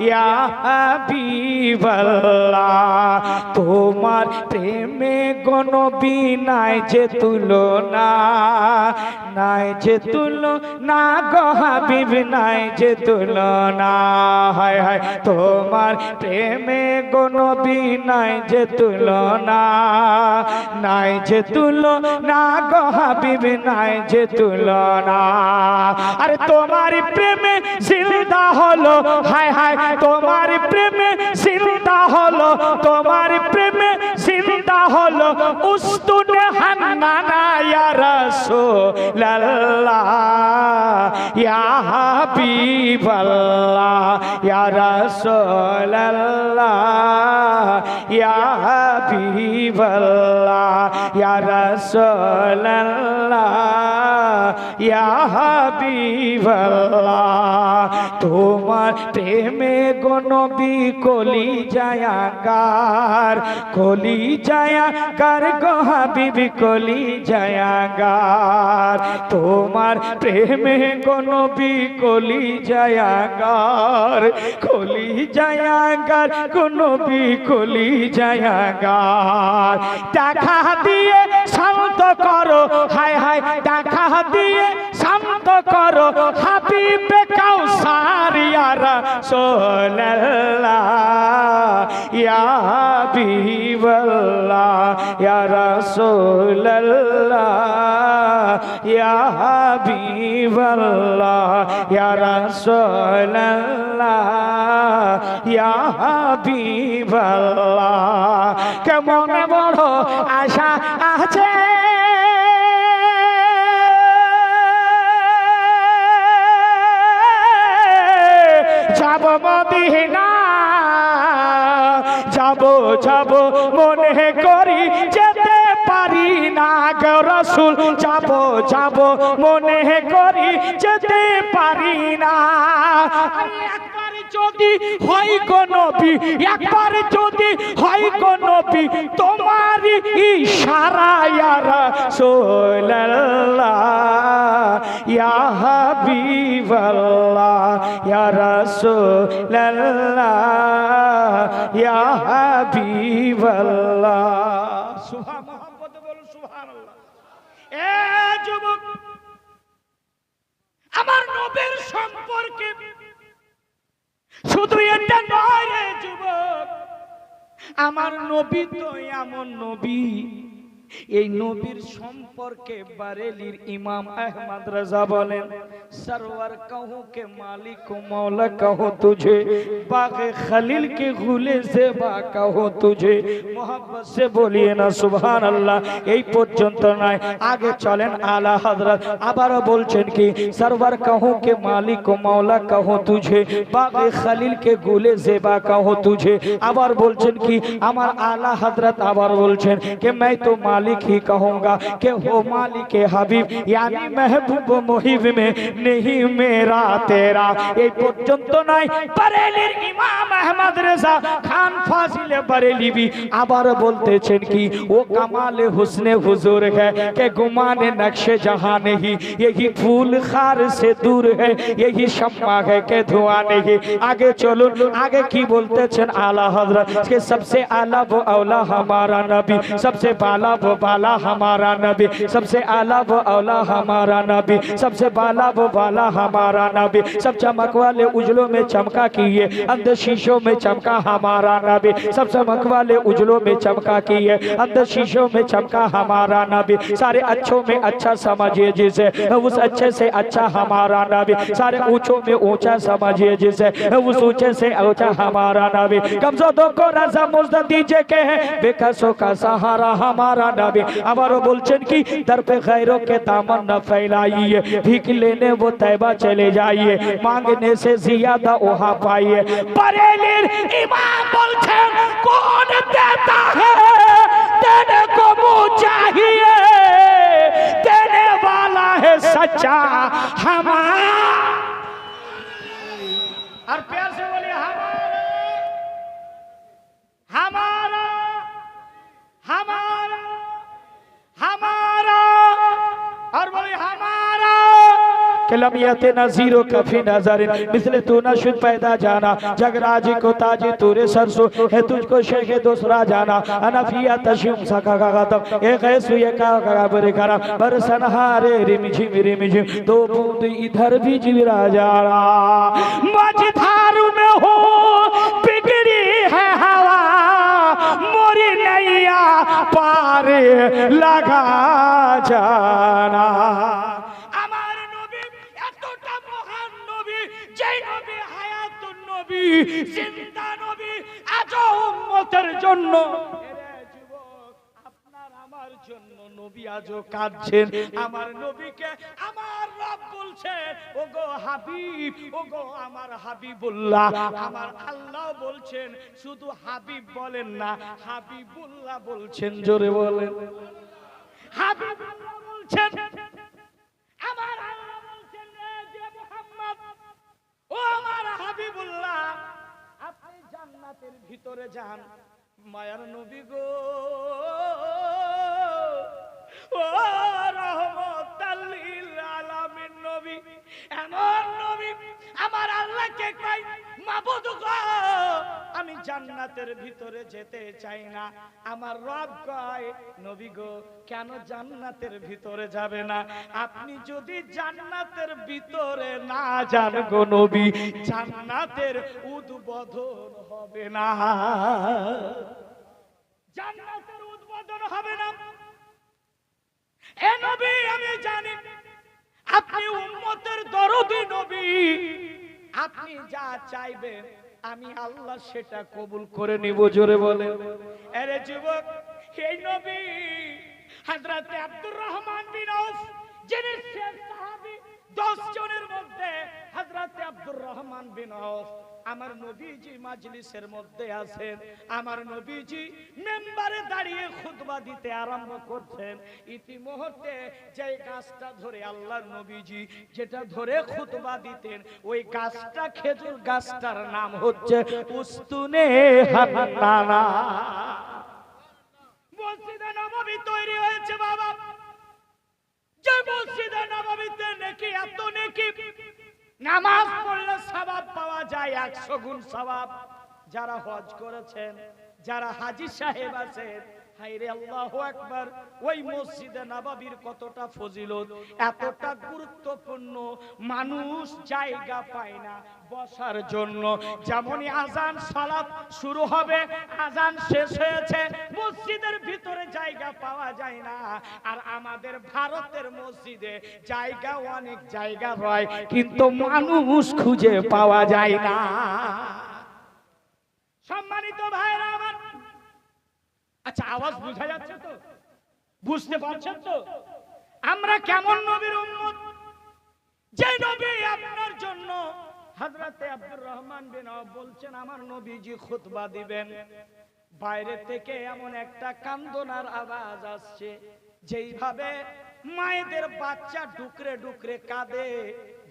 या हबीब अल्लाह তোমার প্রেমে কোন বিনাই যে তুলনা নাই যে তুলনা গো হাবিব নাই যে তুলনা হায় হায় তোমার প্রেমে কোন বিনাই যে তুলনা নাই যে তুলনা গো হাবিব নাই যে তুলনা আরে তোমার প্রেমে জিন্দা হলো হায় হায় তোমার প্রেমে জিন্দা হলো তোমার প্রেমে জিন্দা হলো উস্তুনে হান্নানা ইয়া রাসূলুল্লাহ ইয়া হাবিবাল্লাহ ইয়া রাসূলুল্লাহ ইয়া হাবিবাল্লাহ ইয়া রাসূলুল্লাহ ইয়া হাবিবাল্লাহ তোমার প্রেমে গো নবী কলি জায়াগার কলি জায়াগার গো হাবিব কলি জায়াগার তোমার প্রেমে গো নবী কলি জায়াগার কলি জায়াগার গো নবী কলি জায়াগার টাকা দিয়ে শান্ত করো হায় হায় টাকা দিয়ে শান্ত করো হাবিবে কাউসার ইয়া রাসূলুল্লাহ ইয়া হাবিবাল্লাহ ইয়া রাসূলুল্লাহ ইয়া হাবিবাল্লাহ ইয়া রাসূলুল্লাহ ইয়া হাবিবাল্লাহ কেমন বড় আশা আছে যাব মদিনা যাব যাব মনে করি যেতে পারি না গো রাসূল যাব যাব মনে করি যেতে পারি না একবার যদি হয় গো নবী একবার যদি হয় গো নবী তোমার ইশারা ইয়া রাসূলুল্লাহ ইয়া হাবিবাল্লাহ ইয়া রাসূলুল্লাহ ইয়া হাবিবাল্লাহ সুবহান মোহাম্মদ বলুন সুবহানাল্লাহ এ যুবক আমার নবীর সম্পর্কে শুধু এটা নয় রে যুবক আমার নবী তো এমন নবী এই নবীর সম্পর্কে বারেলির ইমাম আহমদ রাজা বলেন सरवर कहूं के मालिक मौला कहो तुझे बाग़े खलील के गुले से बा कहो तुझे मोहब्बत से बोलिए ना सुभान अल्लाह এই পর্যন্ত নয় আগে চলেন আলা হযরত আবারো বলছেন কি सरवर कहूं के मालिक मौला कहो तुझे बाग़े खलील के गुले से बा कहो तुझे আবার বলছেন কি আমার আলা হযরত আবার বলছেন कि मैं तो मालिक ही कहूंगा कि हो मालिक हबीब यानी महबूब मुहिब में नहीं मेरा तेरा এই পর্যন্ত নয় বরেলির ইমাম আহমদ রেজা খান ফাজিল বরেলিবি আবার বলতেছেন কি ও कमाल हुस्न हुजूर है कि गुमान नक्शे जहां नहीं यही फूल खार से दूर है यही शम्मा है कि धुआं नहीं आगे चलो आगे की बोलतेছেন आला हजरत के सबसे आला वो औला हमारा नबी सबसे बाला वो बाला हमारा नबी सबसे आला वो औला हमारा नबी सबसे बाला वो बाला हमारा नबी सब चमक वाले उजलों में चमका किए अंदर शीशों में चमका हमारा नबी सब चमक वाले उजलों में चमका किए अंदर शीशों में चमका हमारा नबी सारे अच्छों में अच्छा समझिए जिसे उस अच्छे से अच्छा हमारा नबी सारे ऊंचों में ऊंचा समझिए जिसे उस ऊंचे से ऊंचा हमारा नबी कमजोरों को रज़ा मुज़्ज़त दीजिए के है बेकसों का सहारा हमारा नबी আবারো বলছেন কি दर पे गैरों के दामन न फैलाइए भीख लेने वो तैबा चले जाइए मांगने से ज्यादा वहां पाइए बरेलिर इमाम बोलছেন कौन देता है देने को मुँह चाहिए देने वाला है सच्चा हमारा और प्यार से बोलिए हमारा हमारा हमारा कलमियत नज़ीरो कफी नज़र मिसले तू न शुद पैदा जाना जगराजी को ताजी तूरे सरसो है तुझको शेख दूसरा जाना अनफिया तशुम सका गातम एक है सुये का बरे करा बरसनहारे रिमझिम दो बूंद इधर भी जिरा जाना मझधार में हो बिगड़ी है हवा मोरी नैया पार लगा जाना আমার নবী এতটা মহান নবী যেই নবী হায়াতুন নবী জিন্দা নবী আজ উম্মতের জন্য আপনার আমার জন্য নবী আজও কাঁদছেন আমার নবীকে আমার রব বলছেন ওগো হাবিব ওগো আমার হাবিবুল্লাহ আমার আল্লাহ বলছেন শুধু হাবিব বলেন না হাবিবুল্লাহ বলছেন জোরে বলেন হাবিবুল্লাহ বলছেন আমার আল্লাহ বলছেন যে মুহাম্মদ ও আমার হাবিবুল্লাহ আপনি জান্নাতের ভিতরে যান মায়ার নবী গো ও রহমাতাল লিল আলামিন নবী এমন নবী আমার আল্লাহকে কই মাবুদ গো আমি জান্নাতের ভিতরে যেতে চাই না আমার রব কয় নবী গো কেন জান্নাতের ভিতরে যাবে না আপনি যদি জান্নাতের ভিতরে না যান গো নবী জান্নাতের উদ্বোধন হবে না জান্নাতের উদ্বোধন হবে না এ নবী আমি জানি আপনি উম্মতের দরদি নবী আপনি যা চাইবেন আমি আল্লাহ সেটা কবুল করে নিব জোরে বলেন আরে যুবক এই নবী হযরত আব্দুর রহমান বিন আউফ যিনি শেষ সাহাবী 10 জনের মধ্যে হযরত আব্দুর রহমান বিন আউফ আমার নবীজি মাজলিসের মধ্যে আছেন আমার নবীজি মেম্বারে দাঁড়িয়ে খুতবা দিতে আরম্ভ করছেন ইতিমধ্যে যে গাছটা ধরে আল্লাহর নবীজি যেটা ধরে খুতবা দিতেন ওই গাছটা খেজুর গাছটার নাম হচ্ছে উস্তুনে হান্নানা মসজিদে নববী তৈরি হয়েছে বাবা যে মসজিদে নববীতে নেকি এত নেকি নামাজ পড়লে সওয়াব পাওয়া যায় 100 গুণ সওয়াব যারা হজ করেছেন যারা হাজী সাহেব আছেন হায়রে আল্লাহু আকবার ওই মসজিদে নববীর কতটা ফজিলত এতটা গুরুত্বপূর্ণ মানুষ জায়গা পায় না বসার জন্য যেমনই আজান সালাত শুরু হবে আজান শেষ হয়েছে মসজিদের ভিতরে জায়গা পাওয়া যায় না আর আমাদের ভারতের মসজিদে জায়গা অনেক জায়গা রয় কিন্তু মানুষ খুঁজে পাওয়া যায় না সম্মানিত ভাইরা আমার আচ্ছা আওয়াজ বোঝা যাচ্ছে তো বুঝতে পারছেন তো আমরা কেমন নবীর উম্মত যে নবী আপনার জন্য হযরতে আব্দুর রহমান বিন আউফ বলছেন আমার নবীজি খুতবা দিবেন বাইরে থেকে এমন একটা কান্দনার আওয়াজ আসছে যেইভাবে মায়েদের বাচ্চা ডুকরে ডুকরে কাঁদে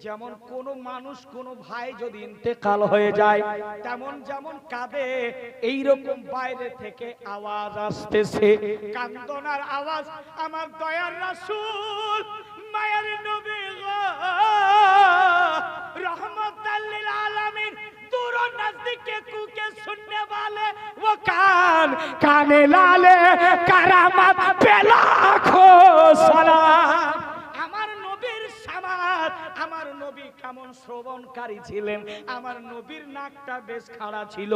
যেমন কোন মানুষ কোন ভাই যদি ইন্তেকাল হয়ে যায় তেমন যেমন কাঁদে এইরকম বাইরে থেকে আওয়াজ আসতেছে কান্দনার আওয়াজ আমার দয়ার রাসূল মায়ের নবী গো रहमतुल लिल आलमीन दूर और नजदीक के कूके सुनने वाले वो काने लाले करामत पे लाखों सलाम আমার নবীর সামাত আমার নবী কেমন শ্রবণকারী ছিলেন আমার নবীর নাকটা বেশ খাড়া ছিল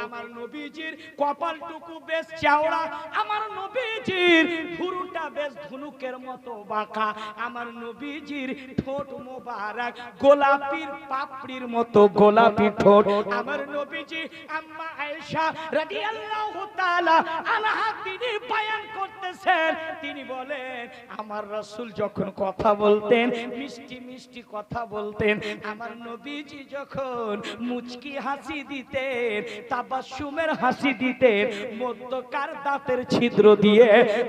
আমার নবীজির কপালটুকু বেশ চওড়া আমার নবীজির ভুরুটা বেশ ধনুকের মতো বাঁকা আমার নবীজির ঠোঁট মোবারক গোলাপির পাপড়ির মতো গোলাপি ঠোঁট আমার নবীজি আম্মা আয়েশা রাদিয়াল্লাহু তাআলা আনহা তিনি বয়ান করতেছেন তিনি বলেন আমার রাসূল যখন কথা বলতেন মিষ্টি মিষ্টি কথা বলতেন আমার নবীজি যখন মুচকি হাসি দিতেন তাবাসসুমের হাসি দিতেন মধ্যকার দাঁতের ছিদ্র দিয়ে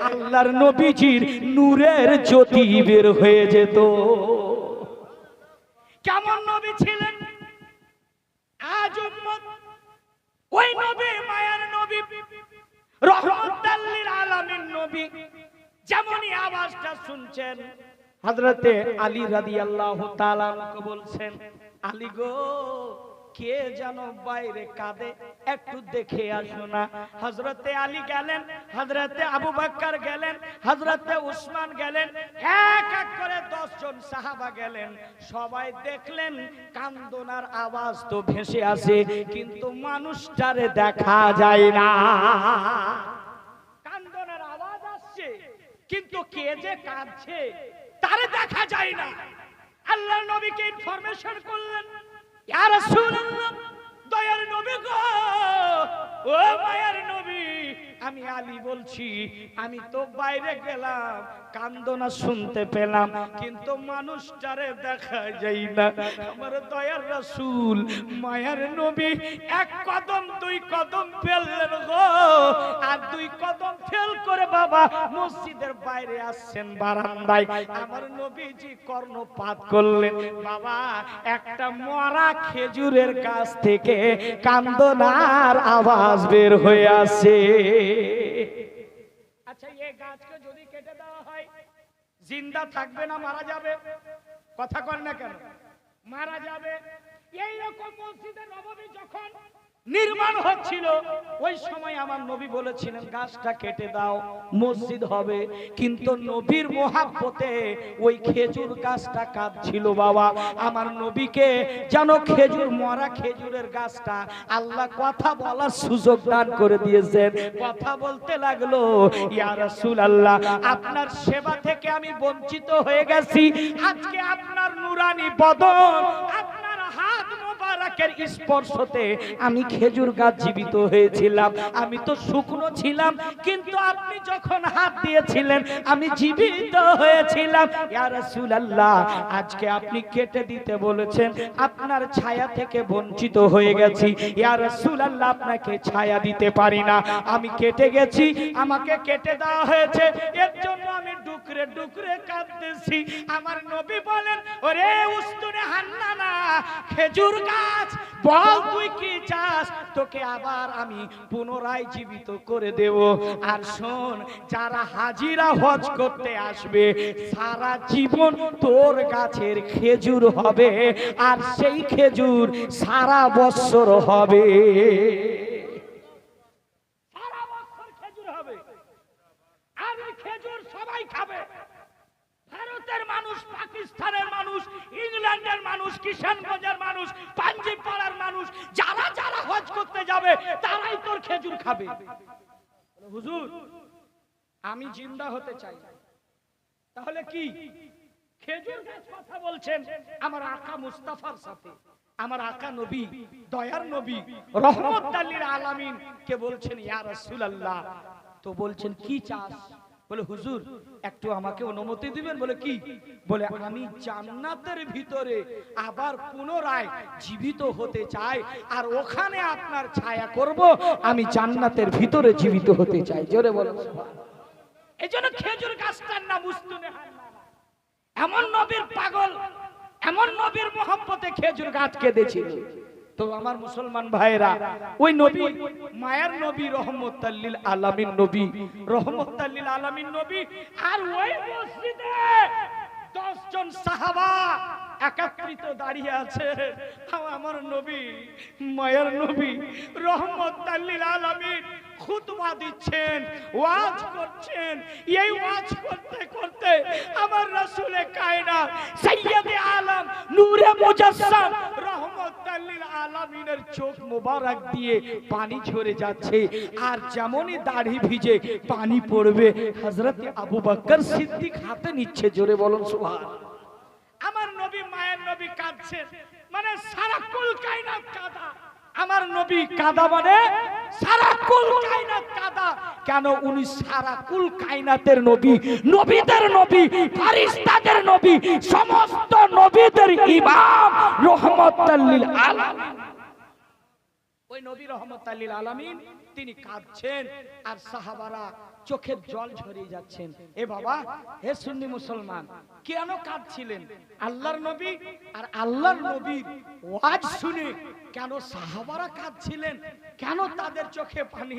আল্লাহর নবীজির নূরের জ্যোতি বের হয়ে যেত কেমন নবী ছিলেন আজ উম্মত ওই নবী মায়ার নবী রহমতুল লিল আলামিন নবী যেমনই আওয়াজটা শুনছেন হযরতে আলী রাদিয়াল্লাহু তাআলা আনহু বলছেন, আলী গো, কে যেন বাইরে কাঁদে, একটু দেখে আসো না। হযরতে আলী গেলেন, হযরতে আবু বকর গেলেন, হযরতে উসমান গেলেন, এক এক করে 10 জন সাহাবা গেলেন। সবাই দেখলেন কান্দনার আওয়াজ তো ভেসে আসে, কিন্তু মানুষটারে দেখা যায় না। কান্দনার আওয়াজ আসছে, কিন্তু কে যে কাঁদছে তারে দেখা যায় না। আল্লাহর নবীকে ইনফরমেশন করলেন, ইয়া রাসূলুল্লাহ, দয়ার নবী গো, ও মায়ার নবী, আমি আলী বলছি, আমি তো বাইরে গেলাম, কান্দনা শুনতে পেলাম, কিন্তু মানুষটারে দেখা যায় না। আমার দয়ার রাসূল মায়ার নবী এক কদম 2 কদম ফেললেন গো, আর 2 কদম ফেল করে বাবা মসজিদের বাইরে আসছেন বারান্দায়। আমার নবীজি কর্ণপাত করলেন, বাবা একটা মরা খেজুরের গাছ থেকে কান্দনার আওয়াজ বের হয়ে আসে। আচ্ছা, এই গাছকে যদি কেটে দেওয়া হয়, জিন্দা থাকবে না মারা যাবে? কথা কর না কেন? মারা যাবে। এই রকম মসজিদে নববী যখন নির্মাণ হচ্ছিল, ওই সময় আমার নবী বলেছিলেন গাছটা কেটে দাও, মসজিদ হবে। কিন্তু নবীর মোহাব্বতে ওই খেজুর গাছটা কাঁদছিল বাবা। আমার নবীকে যেন খেজুর, মরা খেজুরের গাছটা আল্লাহ কথা বলার সুযোগ দান করে দিয়েছেন। কথা বলতে লাগলো, ইয়া রাসূলুল্লাহ, আপনার সেবা থেকে আমি বঞ্চিত হয়ে গেছি। আজকে আপনার নুরানি বদন, আপনার হাত মোবারকের স্পর্শতে আমি খেজুর গাছ জীবিত হয়েছিলাম। আমি তো শুকনো ছিলাম, কিন্তু আপনি যখন হাত দিয়েছিলেন আমি জীবিত হয়েছিলাম। ইয়া রাসূলুল্লাহ, আজকে আপনি কেটে দিতে বলেছেন, আপনার ছায়া থেকে বঞ্চিত হয়ে গেছি। ইয়া রাসূলুল্লাহ, আপনাকে ছায়া দিতে পারি না, আমি কেটে গেছি, আমাকে কেটে দেওয়া হয়েছে, এর জন্য আমি ডুকরে ডুকরে কাঁদতেছি। আমার নবী বলেন, ওরে উস্তুনে হান্নানা, খেজুর গাছ, বল তুই কি চাস, তোকে আবার আমি পুনরায় জীবিত করে দেব। আর শোন, যারা হাজিরা হজ করতে আসবে, সারা জীবন তোর গাছের খেজুর হবে, আর সেই খেজুর সারা বছর হবে। সারা বছর খেজুর হবে, আর ওই খেজুর সবাই খাবে। ভারতের মানুষ, পাকিস্তানের মানুষ, ইংল্যান্ডের মানুষ, কিষানগঞ্জের মানুষ, পাঞ্জাব পাড়ার মানুষ, যারা যারা হজ করতে যাবে তারাই তোর খেজুর খাবে। হুজুর, আমি জিন্দা হতে চাই, তাহলে কি খেজুর গাছ কথা বলছেন আমার আকা মুস্তাফার সাথে? আমার আকা নবী, দয়ার নবী, রহমতুল লিল আলামিন কে বলছেন, ইয়া রাসূলুল্লাহ, তো বলছেন কি চাস? বলে হুজুর, একটু আমাকে অনুমতি দিবেন। বলে কি? বলে আমি জান্নাতের ভিতরে আবার পুনরায় জীবিত হতে চাই, আর ওখানে আপনার ছায়া করব, আমি জান্নাতের ভিতরে জীবিত হতে চাই। জোরে বলো সুবহানাল্লাহ। এজন্য খেজুর গাছটার নাম উস্তুনে হান্নানা। এমন নবীর পাগল, এমন নবীর মোহাব্বতে খেজুর গাছ কেঁদেছিল। তো আমার মুসলমান ভাইরা, ওই নবী, মায়ার নবী, রহমতুল লিল আলামিন নবী, রহমতুল লিল আলামিন নবী, আর ওই মসজিদে 10 জন সাহাবা একত্রিত দাঁড়িয়ে আছে। আমার নবী, মায়ার নবী, রহমতুল লিল আলামিন খুতবা দিচ্ছেন, ওয়াজ করছেন। এই ওয়াজ করতে করতে আমার রাসূলে কায়নাত, সাইয়্যিদে আলম, নূরে মুজাসসাম, রহমতুল লিল আলামিনের চোখ মোবারক দিয়ে পানি ঝরে যাচ্ছে। আর যেমনই দাড়ি ভিজে পানি পড়বে, হযরতে আবু বকর সিদ্দিক হাতে নিচ্ছে। জোরে বলুন সুবহানাল্লাহ। আমার নবী, মায়ের নবী কাঁদছেন, মানে সারা কুল কায়নাত কাঁদা। আমার নবী কাঁদা মানে সারা কুল কায়নাত কাঁদা। কেন? উনি সারা কুল কায়নাতের নবী, নবীদের নবী, ফেরেশতাদের নবী, সমস্ত নবীদের ইমাম, রহমতুল লিল আলামিন। ওই নবী রহমতুল লিল আলামিন তিনি কাঁদছেন, আর সাহাবারা চোখের জল ঝরিয়ে যাচ্ছেন। এ বাবা, হে সুন্নি মুসলমান, কেন কাঁদছিলেন? আল্লাহর নবী আর আল্লাহর নবীর ওয়াজ শুনে কেন সাহাবারা কাঁদছিলেন? কেন তাদের চোখে পানি?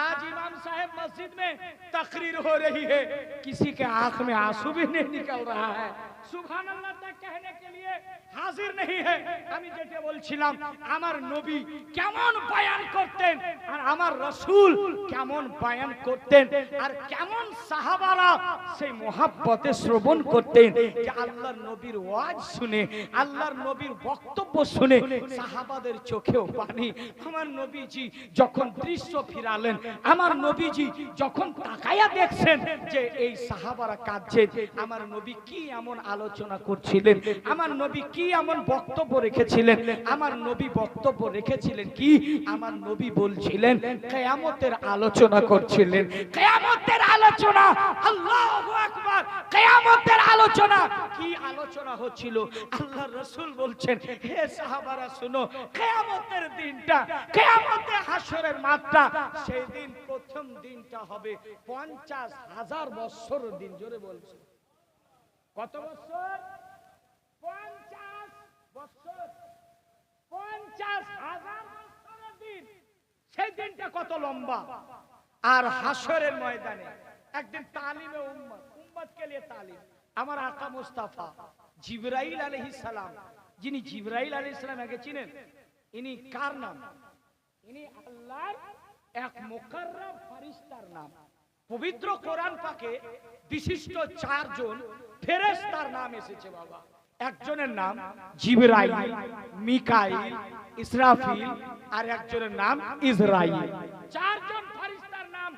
आज इमाम साहब मस्जिद में तकरीर हो रही है, किसी के आंख में आंसू भी नहीं निकल रहा है, सुभान अल्लाह तक कहने के लिए हाजिर नहीं है। আমি যেটা বলছিলাম, আমার নবী কেমন বয়ান করতেন আর আমার রাসূল কেমন বয়ান করতেন, আর কেমন সাহাবারা সেই মোহাব্বতে শ্রবণ করতেন যে আল্লাহর নবীর ওয়াজ শুনে, আল্লাহর নবীর বক্তব্য শুনে সাহাবাদের চোখেও পানি। আমার নবীজি যখন দৃশ্য ফিরালেন, আমার নবীজি যখন তাকায়া দেখছেন যে এই সাহাবারা কাঁদছেন, আমার নবী কি এমন আলোচনা করছিলেন, আমার নবী কি এমন বক্তব্য রেখেছিলেন, আমার নবী বক্তব্য রেখেছিলেন কি? আমার নবী বলছিলেন, কিয়ামতের আলোচনা করছিলেন, কিয়ামতের আলোচনা। আল্লাহু আকবার, কিয়ামতের আলোচনা। কি আলোচনা হচ্ছিল? আল্লাহর রাসূল বলছেন, হে সাহাবারা শুনো, কিয়ামতের দিনটা, কিয়ামতে হাসরের মাঠটা, সেই দিন প্রথম দিনটা হবে 50,000 বছরের দিন। জোরে বলছে, কত বছর? 50 বছর, 50,000 বছরের দিন। সেই দিনটা কত লম্বা। আর হাসরের ময়দানে একদিন তালিমে উম্মত, উম্মতকে লিয়ে তালিম। আমার আকা মুস্তাফা জিবরাইল আলাইহিস সালাম, যিনি জিবরাইল আলাইহিস সালাম আগে চিনেন, ইনি কার নাম? ইনি আল্লাহর এক মুকাররম ফেরেশতার নাম। পবিত্র কোরআন পাকে বিশিষ্ট 4 জন ফেরেশতার নাম এসেছে বাবা। একজনের নাম জিবরাইল, মিকাইল, ইসরাফিল, আর একজনের নাম ইসরাইল। 4 জন ফেরেশতার নাম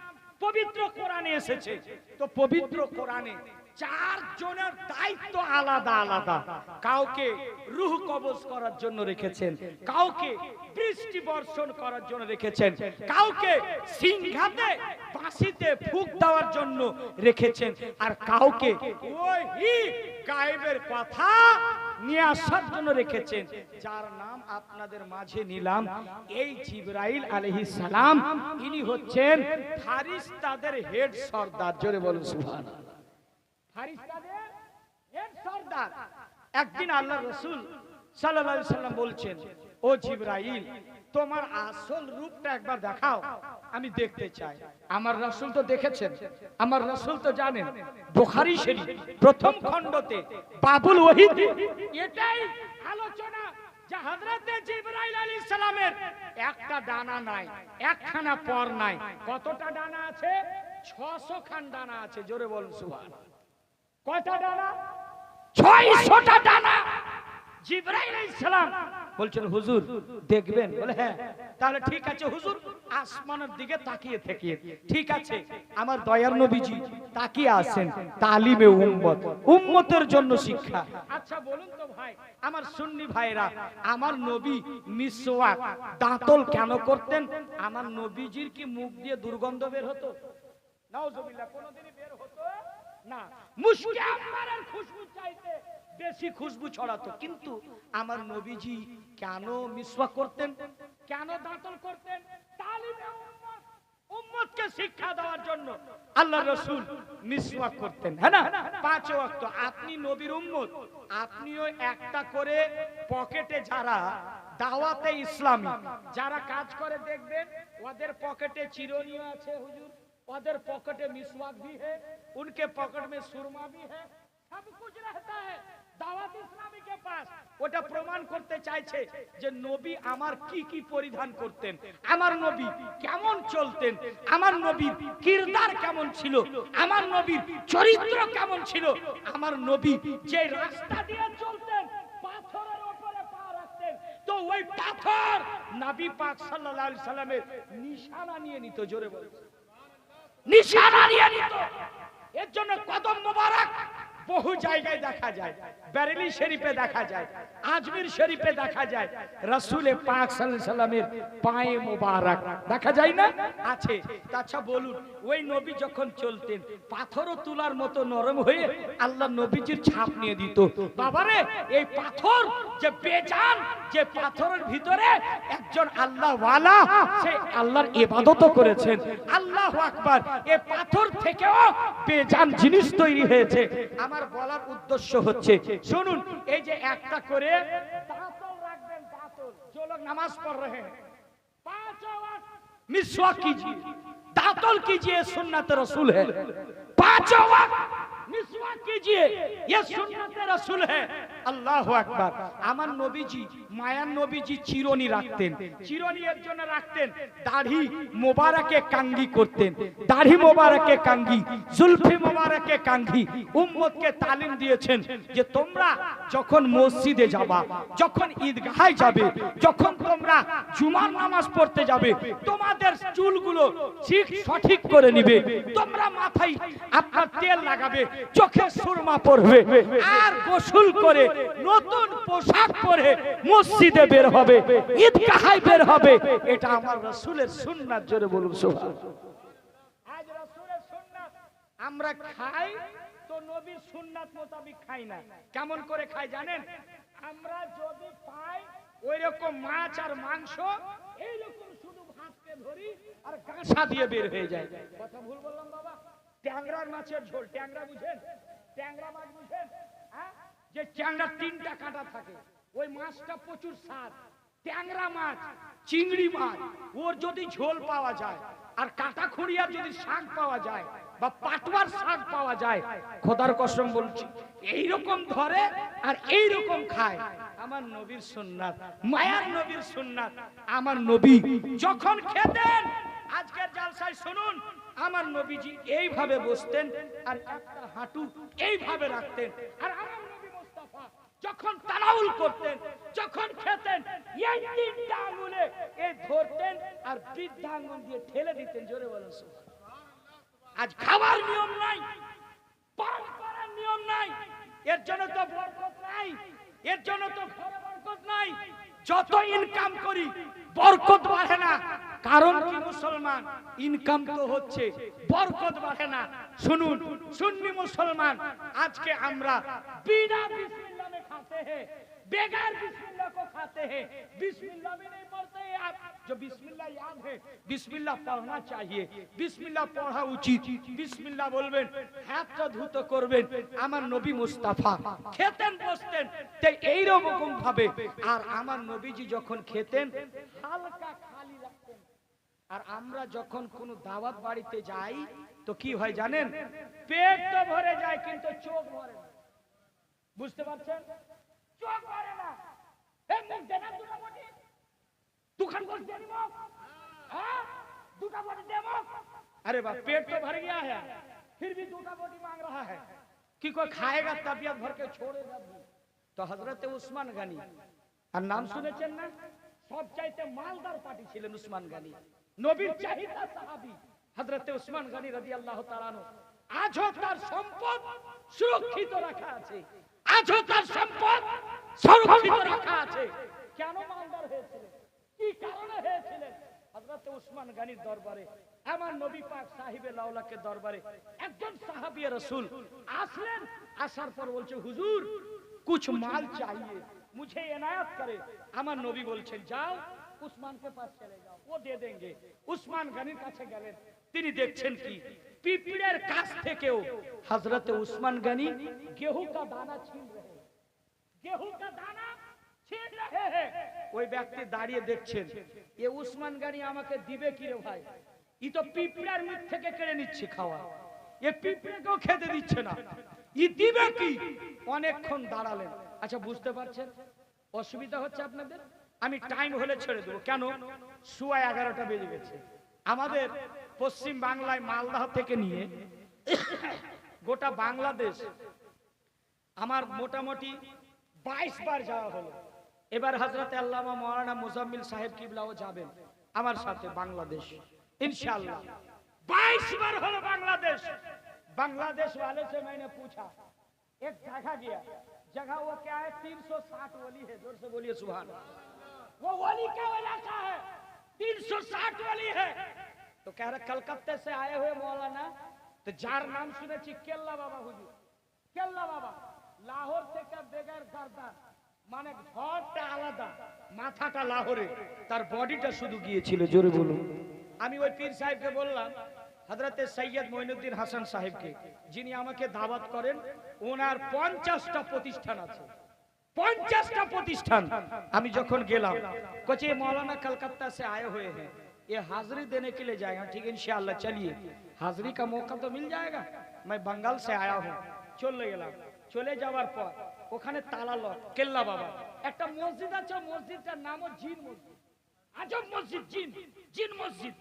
পবিত্র কোরআনে এসেছে। তো পবিত্র কোরআনে 4 জনের দায়িত্ব আলাদা আলাদা। কাউকে রূহ কবজ করার জন্য রেখেছেন, কাউকে বৃষ্টি বর্ষণ করার জন্য রেখেছেন, কাউকে সিংহাতে বাঁশিতে ফুঁক দেওয়ার জন্য রেখেছেন, আর কাউকে ওই গায়েবের কথা নিয়ে আসার জন্য রেখেছেন। যার নাম আপনাদের মাঝে নিলাম, এই জিবরাইল আলাইহিস সালাম, ইনি হচ্ছেন ফেরেশতাদের হেড সর্দার। জোরে বলুন সুবহানাল্লাহ। ফেরেশতাদের হেড সর্দার। একদিন আল্লাহর রাসূল সাল্লাল্লাহু আলাইহি সাল্লাম বলছেন, ও জিবরাইল, তোমার আসল রূপটা একবার দেখাও, আমি দেখতে চাই। আমার রাসূল তো দেখেছেন, আমার রাসূল তো জানেন, বুখারী শরীফ প্রথম খণ্ডতে বাবুল ওহীদ এটাই আলোচনা যে হযরতে জিবরাইল আলাইহিস সালামের একটা ডানা নাই, একখানা পর নাই। কতটা ডানা আছে? 600 খান ডানা আছে। জোরে বলুন সুবহানাল্লাহ। কয়টা ডানা? 600টা ডানা। জিবরাইল আলাইহিস সালাম বলছেন, হুজুর দেখবেন? বলে হ্যাঁ। তাহলে ঠিক আছে হুজুর, আসমানের দিকে তাকিয়ে থেকে। ঠিক আছে, আমার দয়ার নবীজি তাকিয়ে আছেন। তালিমে উম্মত, উম্মতের জন্য শিক্ষা। আচ্ছা বলুন তো ভাই, আমার সুন্নি ভাইরা, আমার নবী মিসওয়াক, দাঁতল কেন করতেন? আমার নবীজির কি মুখ দিয়ে দুর্গন্ধ বের হতো? নাউজুবিল্লাহ, কোনোদিনই বের হতো না। মুশকে আম্বারের খুশবু চাইতে বেশি খুশবু ছড়াতো। কিন্তু আমার নবীজি কেন মিসওয়াক করতেন, কেন দাঁতল করতেন? তালিমে উম্মত, উম্মতকে শিক্ষা দেওয়ার জন্য আল্লাহর রাসূল মিসওয়াক করতেন। হ্যাঁ না? 5 ওয়াক্ত। আপনি নবীর উম্মত, আপনিও একটা করে পকেটে, যারা দাওয়াতে ইসলামী যারা কাজ করে দেখবেন, ওদের পকেটে চিরুনি আছে হুজুর, ওদের পকেটে मिसवाक भी है, उनके पॉकेट में सुरमा भी है, सब कुछ रहता है दावत इस्लामी के पास। ওটা প্রমাণ করতে চাইছে যে নবী আমার কি কি পরিধান করতেন, আমার নবী কেমন চলতেন, আমার নবীর কিরদার কেমন ছিল, আমার নবীর চরিত্র কেমন ছিল, আমার নবী যে রাস্তা দিয়ে চলতেন পাথরের উপরে পা রাখতেন, তো ওই পাথর নবী পাক সাল্লাল্লাহু আলাইহি সাল্লামের নিশানা নিয়ে নিত। জোরে বলুন, নিশানা নিয়ে নিত। এর জন্য কদম মোবারক বহু জায়গায় দেখা যায়, বেরেলি শরীফে দেখা যায়, আজমির শরীফে দেখা যায়, রাসূলে পাক সাল্লাল্লাহু আলাইহি সাল্লামের পায়ে মোবারক দেখা যায় না? আছে। আচ্ছা বলুন, ওই নবী যখন চলতেন পাথরও তুলার মতো নরম হয়ে আল্লাহ নবীজির ছাপ নিয়ে দিত। বাবারে, এই পাথর যে বেজান, যে পাথরের ভিতরে একজন আল্লাহ ওয়ালা সে আল্লাহর ইবাদত করেছেন। আল্লাহু আকবার। এই পাথর থেকেও বেজান জিনিস তৈরি হয়েছে। আমার বলার উদ্দেশ্য হচ্ছে, শুনুন, এই যে একটা করে দাঁতল রাখবেন, দাঁতল जो लोग नमाज पढ़ रहे हैं 5 वक्त मिसवाक कीजिए, दातल कीजिए, सुन्नत रसूल है। 5 वक्त मिसवाक कीजिए, ये सुन्नत रसूल है। আল্লাহু আকবার। আমার নবীজি, মায়ার নবীজি চিরনি রাখতেন। চিরনি এর জন্য রাখতেন, দাড়ি মোবারকে কাঙ্গি করতেন। দাড়ি মোবারকে কাঙ্গি, জুলফি মোবারকে কাঙ্গি। উম্মতকে তালিম দিয়েছেন যে তোমরা যখন মসজিদে যাবা, যখন ঈদগাহে যাবে, যখন তোমরা জুমার নামাজ পড়তে যাবে, তোমাদের চুলগুলো ঠিক সঠিক করে নিবে। তোমরা মাথায় আপনার তেল লাগাবে, চোখে সুরমা পরবে, আর গোসল করে নতুন পোশাক পরে মসজিদে বের হবে, ঈদগাহে বের হবে। এটা আমার রাসূলের সুন্নাত। জোরে বলুন সুবহানাল্লাহ। আজ রাসূলের সুন্নাত আমরা খাই তো নবীর সুন্নাত মোতাবেক খাই না। কেমন করে খাই জানেন? আমরা যদি পাই ওই রকম মাছ আর মাংস, এই রকম শুধু ভাতকে ধরি আর গাঁসা দিয়ে বের হয়ে যায়। কথা ভুল বললাম বাবা? ট্যাংরার মাছের ঝোল, ট্যাংরা বুঝেন? ট্যাংরা মাছ বুঝেন? হ্যাঁ, যে ট্যাংরা 3টা কাঁটা থাকে, ওই মাছটা প্রচুর স্বাদ। ট্যাংরা মাছ, চিংড়ি মাছ, ওর যদি ঝোল পাওয়া যায়, আর কাঁটা খুঁড়িয়ার যদি শাক পাওয়া যায়, বা পাটুয়ার শাক পাওয়া যায়, খোদার কসম বলছি, এইরকম ধরে আর এইরকম খায়। আমার নবীর সুন্নাত, মায়ার নবীর সুন্নাত। আমার নবী যখন খেতেন, আজকের জালসায় শুনুন, আমার নবীজি এইভাবে বসতেন আর একটা হাঁটু এইভাবে রাখতেন। আর আমার নবী মুস্তাফা যখন তানাউল করতেন, যখন খেতেন, এই 3টা আঙ্গুলে এই ধরতেন আর বৃদ্ধা আঙ্গুল দিয়ে ঠেলে দিতেন। জোরে বলেন সুবহানাল্লাহ। আজ খাবার নিয়ম নাই, পান করার নিয়ম নাই, এর জন্য তো বরকত নাই, এর জন্য তো ঘরে বরকত নাই। যত ইনকাম করি বরকত বাড়ে না। কারণ কি মুসলমান? ইনকাম তো হচ্ছে, বরকত বাড়ে না। শুনুন সুন্নি মুসলমান, আজকে আমরা বিনা बिस्मिल्लाह में खाते हैं, बेगार बिस्मिल्लाह को खाते हैं। बिस्मिल्लाह भी नहीं पढ़ते हैं आप। जो बिस्मिल्लाह याद है, बिस्मिल्लाह पढ़ना चाहिए, बिस्मिल्लाह पढ़ा उचित। बिस्मिल्लाह বলবেন, হাতটা ধুত করবেন। আমার নবী মুস্তাফা খেতেন, বসতেন তাই এই রকম ভাবে। আর আমার নবীজি যখন খেতেন হালকা খালি রাখতেন। আর আমরা যখন কোনো দাওয়াত বাড়িতে যাই তো কি হয় জানেন? পেট তো ভরে যায় কিন্তু চোখ ভরে না। বুঝতে পারছেন? চোখ ভরে না। এই মুখ দেনা দুটো বটি, দুখান গোশ দেনি মুখ, হ্যাঁ দুটা বটি দে মুখ। अरे बाप, पेट तो भर गया है फिर भी दूटा बोटी मांग रहा है कि कोई खाएगा तबियत भर के छोड़ेगा भी। तो हजरत उस्मान गनी, আর নাম শুনেছেন না? সবচাইতে মালদার পার্টি ছিলেন উসমান গনি, নবীর চাহিদা সাহাবী হযরত উসমান গনি রাদিয়াল্লাহু তাআলা আনহু। আজও তার সম্পদ সুরক্ষিত রাখা আছে, আজও তার সম্পদ সুরক্ষিত রাখা আছে। কেন মালদার হয়েছিলেন? কি কারণে হয়েছিলেন? হযরত উসমান গনির দরবারে, আমার নবী পাক সাহিবে লাউলাকে দরবারে একজন সাহাবী রাসূল আসলেন। আসার পর বলছে, হুজুর कुछ माल चाहिए, मुझे इनायत करे। আমার নবী বলছেন, যাও উসমান के पास चले जाओ, वो दे देंगे। উসমান গনির কাছে গেলেন, তিনি দেখছেন কি পিঁপড়ের কাছ থেকেও হযরত উসমান গনি गेहूं का दाना छीन रहे हैं, गेहूं का दाना छीन रहे हैं। ওই ব্যক্তি দাঁড়িয়ে দেখছেন, এ উসমান গনি আমাকে দিবে কি রে ভাই? ই তো পিঁপড়ের মুখ থেকে কেড়ে নিচ্ছে খাওয়া, এ পিঁপড়েকেও খেতে দিচ্ছে না, ই দিবে কি? অনেকক্ষণ দাঁড়ালেন। আচ্ছা বুঝতে পারছেন অসুবিধা হচ্ছে আপনাদের? আমি টাইম হলে ছেড়ে দেবো। কেন? 11:15 বেজে গেছে। আমাদের পশ্চিম বাংলায় মালদহ থেকে নিয়ে গোটা বাংলাদেশ আমার মোটামুটি 22 বার যাওয়া হলো। এবার হযরত আল্লামা মাওলানা মুজাম্মিল সাহেব কিবলাও যাবেন আমার সাথে বাংলাদেশ इंशाअल्लाह। 22 बार হলো बांग्लादेश। बांग्लादेश वाले से मैंने पूछा, एक जगह गया, जगह वो क्या है 360 वली है, जोर से बोलिए सुभान अल्लाह। वो वली का इलाका है, 360 वली है। तो कह रहे कलकत्ते से आए हुए मौलाना, तो जार नाम सुने केल्ला बाबा हुजूर, केल्ला बाबा लाहौर থেকে বেগের গার্দান, মানে ঘরটা আলাদা, মাথাটা লাহোরে, তার বডিটা শুধু গিয়েছিল। জোরে বলুন। আমি ওই পীর সাহেবকে বললাম, হযরতে সৈয়দ মঈনুদ্দিন হাসান সাহেবকে, যিনি আমাকে দাওয়াত করেন, ওনার 50টা প্রতিষ্ঠান আছে, 50টা প্রতিষ্ঠান। আমি যখন গেলাম, কচে मौलाना कलकत्ता से आए हुए हैं, ये हाजिरी देने के लिए जाएगा। ठीक है इंशाअल्लाह, चलिए, हाजिरी का मौका तो मिल जाएगा। मैं बंगाल से आया हूँ। চলে গেলাম, চলে যাওয়ার পর ওখানে তালা লক, কেল্লা বাবা একটা মসজিদ আছে, মসজিদটার নামও জিন মসজিদ, আজব মসজিদ, জিন জিন মসজিদ।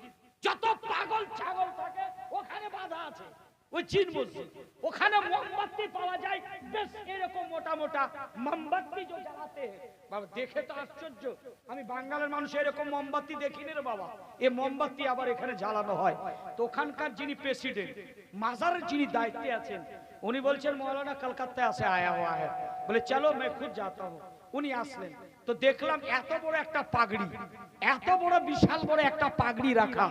যত পাগল ছাগল থাকে ওখানে বাধা আছে, ওই জিন মসজিদ। ওখানে মোমবাতি পাওয়া যায়, বেশ এরকম মোটা মোটা মোমবাতি जो জ্বালাতে বাবা, দেখে তো আশ্চর্য। আমি বাঙালির মানুষ এরকম মোমবাতি দেখিনি রে বাবা। এই মোমবাতি আবার এখানে জ্বালানো হয়। তো ওখানকার যিনি প্রেসিডেন্ট, মাজারের যিনি দায়িত্বে আছেন, উনি বলছেন मौलाना कलकत्ता से आया हुआ है, बोले चलो मैं खुद जाता हूँ। উনি আসলেন, তো দেখলাম এত বড় একটা পাগড়ি, এত বড় বিশাল বড় একটা পাগড়ি রাখা,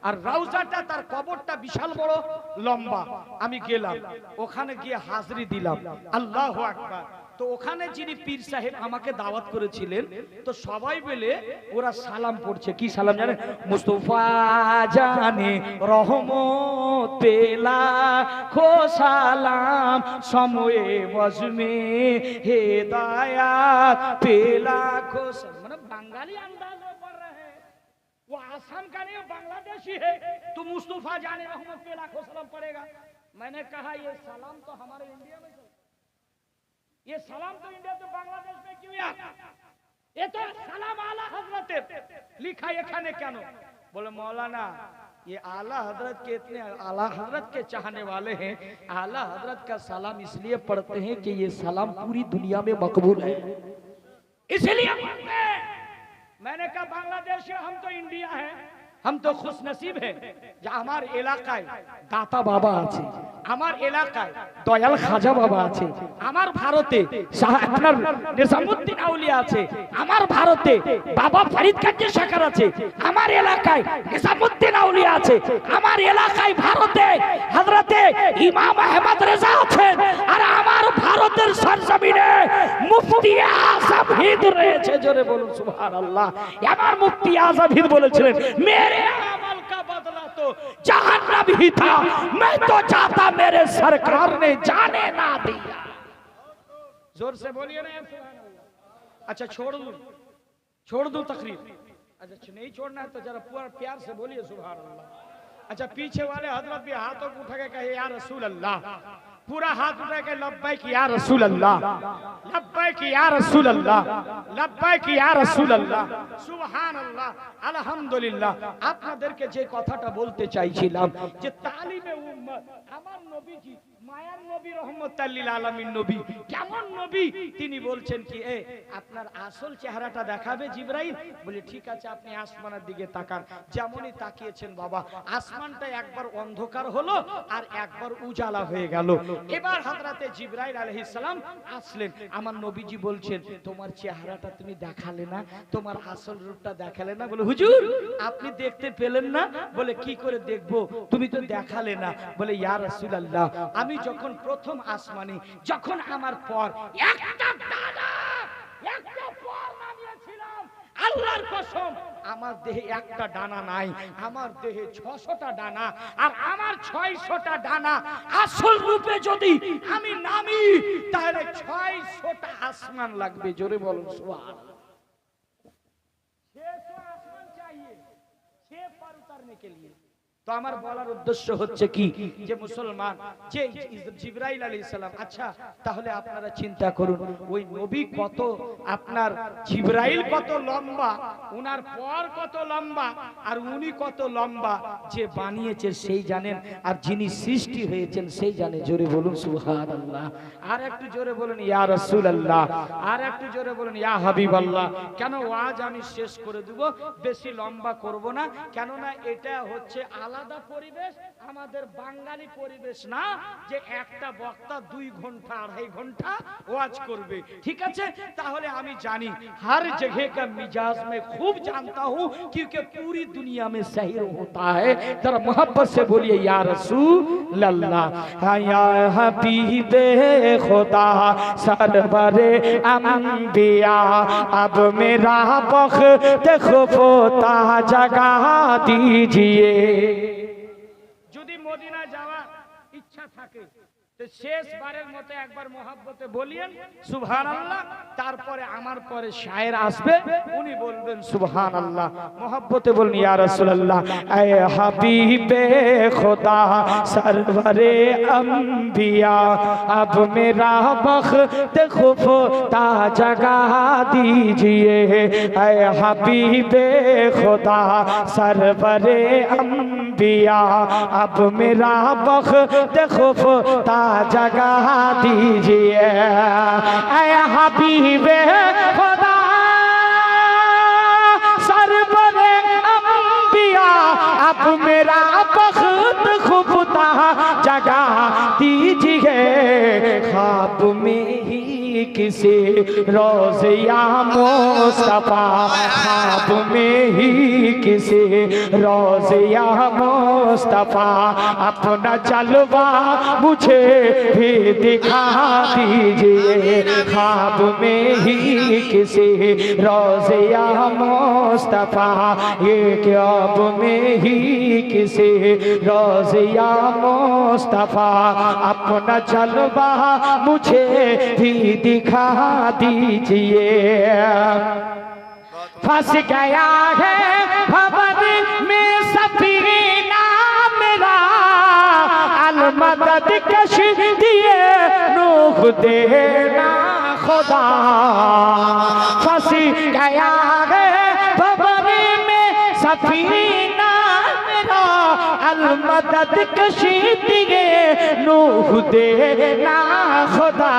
আর রওজাটা তার কবরটা বিশাল বড় লম্বা। আমি গেলাম, ওখানে গিয়ে হাজিরি দিলাম। আল্লাহু আকবার। তো ওখানে যিনি পীর সাহেব আমাকে দাওয়াত করেছিলেন, তো সবাই মিলে ওরা সালাম পড়ছে। কি সালাম জানেন? মুস্তাফা জানে রহমত পেলা খো সালাম সময়ে বজমে হেদায়াত পেলা খো। মানে বাঙালি अंदाज में पढ़ रहे हैं, वो आसाम का नहीं, बांग्लादेशी है। तो मुस्तफा जाने रहमत पेला खो सलाम पड़ेगा। मैंने कहा ये सलाम तो हमारे इंडिया में, ये सलाम तो इंडिया तो बांग्लादेश में क्यों यार? ये तो सलाम आला हजरत लिखा है खाने क्या नो? बोले मौलाना ये आला हजरत के, इतने आला हजरत के चाहने वाले हैं, आला हजरत का सलाम इसलिए पढ़ते हैं कि ये सलाम पूरी दुनिया में मकबूल है, इसलिए पढ़ते हैं। मैंने कहा बांग्लादेश हम तो इंडिया है, हम तो खुश नसीब है जो हमारे इलाकाয় দাতা বাবা আছে, আমার এলাকায় দয়াল খাজা বাবা আছে, আমার ভারতে আপনার নিজামউদ্দিন আউলিয়া আছে, আমার ভারতে বাবা ফরিদ কাজী শাকার আছে, আমার এলাকায় নিজামউদ্দিন আউলিয়া আছে, আমার এলাকায় ভারতে হযরতে ইমাম আহমদ রেজা আছেন, আর আমার ভারতের সরজমিনে মুফতি আযম হিন্দ রয়েছে। জোরে বলুন সুবহানাল্লাহ। আমার মুফতি আযম হিন্দ বলেছিলেন, मेरे अमल का बदला तो जहन्नम ही था, मैं तो चाहता मेरे सरकार ने जाने ना दिया। जोर से बोलिए ना सुभान अल्लाह। अच्छा छोड़ दूं तकरीर? अच्छा नहीं छोड़ना है तो जरा पूरा प्यार से बोलिए सुभान अल्लाह। अच्छा पीछे वाले हजरत भी हाथों को उठा के कहे या रसूल अल्लाह, पूरा हाथ उठा के लब्बैक या रसूल अल्लाह, लब्बैक या रसूल अल्लाह, लब्बैक या रसूल अल्लाह, সুবহান আল্লাহ, আলহামদুলিল্লাহ। আপনাদেরকে যে কথাটা বলতে চাইছিলাম যে তালিমে উম্মত, আমার নবীজি মায়ার নবী রহমতুল লিল আলামিন নবী, কেমন নবী? তিনি বলছেন কি, এ আপনার আসল চেহারাটা দেখাবে জিবরাইল? বলে ঠিক আছে, আপনি আসমানের দিকে তাকান। যেমনই তাকিয়েছেন বাবা, আসমানটা একবার অন্ধকার হলো আর একবার উজালা হয়ে গেল। এবার হযরতে জিবরাইল আলাইহিস সালাম আসলেন। আমার নবীজি বলছেন, তোমার চেহারাটা তুমি দেখালে না, তোমার আসল রূপটা দেখালে না। বলে হুজুর আপনি দেখতে পেলেন না? বলে কি করে দেখবো, তুমি তো দেখালে না। বলে ইয়া রাসূলুল্লাহ, আমি যখন প্রথম আসমানে, যখন আমার পর একটা দানা, একটা পর নামিয়েছিলাম, আল্লাহর কসম আমার দেহে একটা ডানা নাই, আমার দেহে 600টা ডানা, আর আমার 600টা ডানা আসল রূপে যদি আমি নামি, তাহলে 600টা আসমান লাগবে। জোরে বলুন সুবহানাল্লাহ। 600 আসমান चाहिए 6 पर उतरने के लिए। তো আমার বলার উদ্দেশ্য হচ্ছে কি, যে মুসলমান যে জিবরাইল আলাইহিস সালাম, আচ্ছা তাহলে আপনারা চিন্তা করুন ওই নবী কত, আপনার জিবরাইল কত লম্বা, উনার পর কত লম্বা, আর উনি কত লম্বা, যে বানিয়েছে সেই জানেন, আর যিনি সৃষ্টি হয়েছেন সেই জানে। জোরে বলুন সুবহানাল্লাহ। আর একটু জোরে বলুন ইয়া রাসূলুল্লাহ, আর একটু জোরে বলুন ইয়া হাবিবাল্লাহ। কেন ওয়াজ আমি শেষ করে দেব, বেশি লম্বা করব না, কেননা এটা হচ্ছে আলাদা পরিবেশ, আমাদের বাঙালি পরিবেশ না যে একটা বক্তা 2 ঘন্টা 2.5 ঘন্টা ওয়াজ করবে। ঠিক আছে, তাহলে আমি জানি हर जगह का मिजाज में खूब जानता हूँ, क्योंकि पूरी दुनिया में शहर होता है। जरा मोहब्बत से बोलिए या रसूल अल्लाह, या हबीबे खुदा सरवरे अंबिया, अब मेरा वक्त खुफता जगा दीजिए। যদি মদিনা যাওয়ার ইচ্ছা থাকে তো শেষবারের মতো একবার মোহাব্বতে বলিয়েন সুবহানাল্লাহ, তারপরে আমার পরে শায়ের আসবে, উনি বলবেন সুবহানাল্লাহ। মোহাব্বতে বলুন ইয়া রাসূলুল্লাহ, এ হাবিবে খুদা সরवरे अंबिया, अब मेरा वक्त खुफता जगा दीजिए। ए हबीबे खुदा सरवरे अंबिया, अब मेरा वक्त खुफता जगा दीजिए। ऐ हबीबे खुदा सरवरे अंबिया, अब मेरा वक्त खुफता जगा दीजिए। ख्वाब में ही किसी रोज़िया मुस्तफा, ख्वाब में ही किसी रोज़िया मुस्तफा, अपना जलवा मुझे भी दिखा दीजिए। ख्वाब में ही किसी रोज़िया मुस्तफा, ये ख्वाब में ही किसी रोज़िया मुस्तफा, अपना जलवा मुझे भी दिखा दीजिए। फंस गया है भंवर में सफीना मेरा, अलमदद कश दिए नूह देना खुदा। फंस गया है भंवर में सफीना मेरा, अलमदद कश दिए नूह देना खुदा।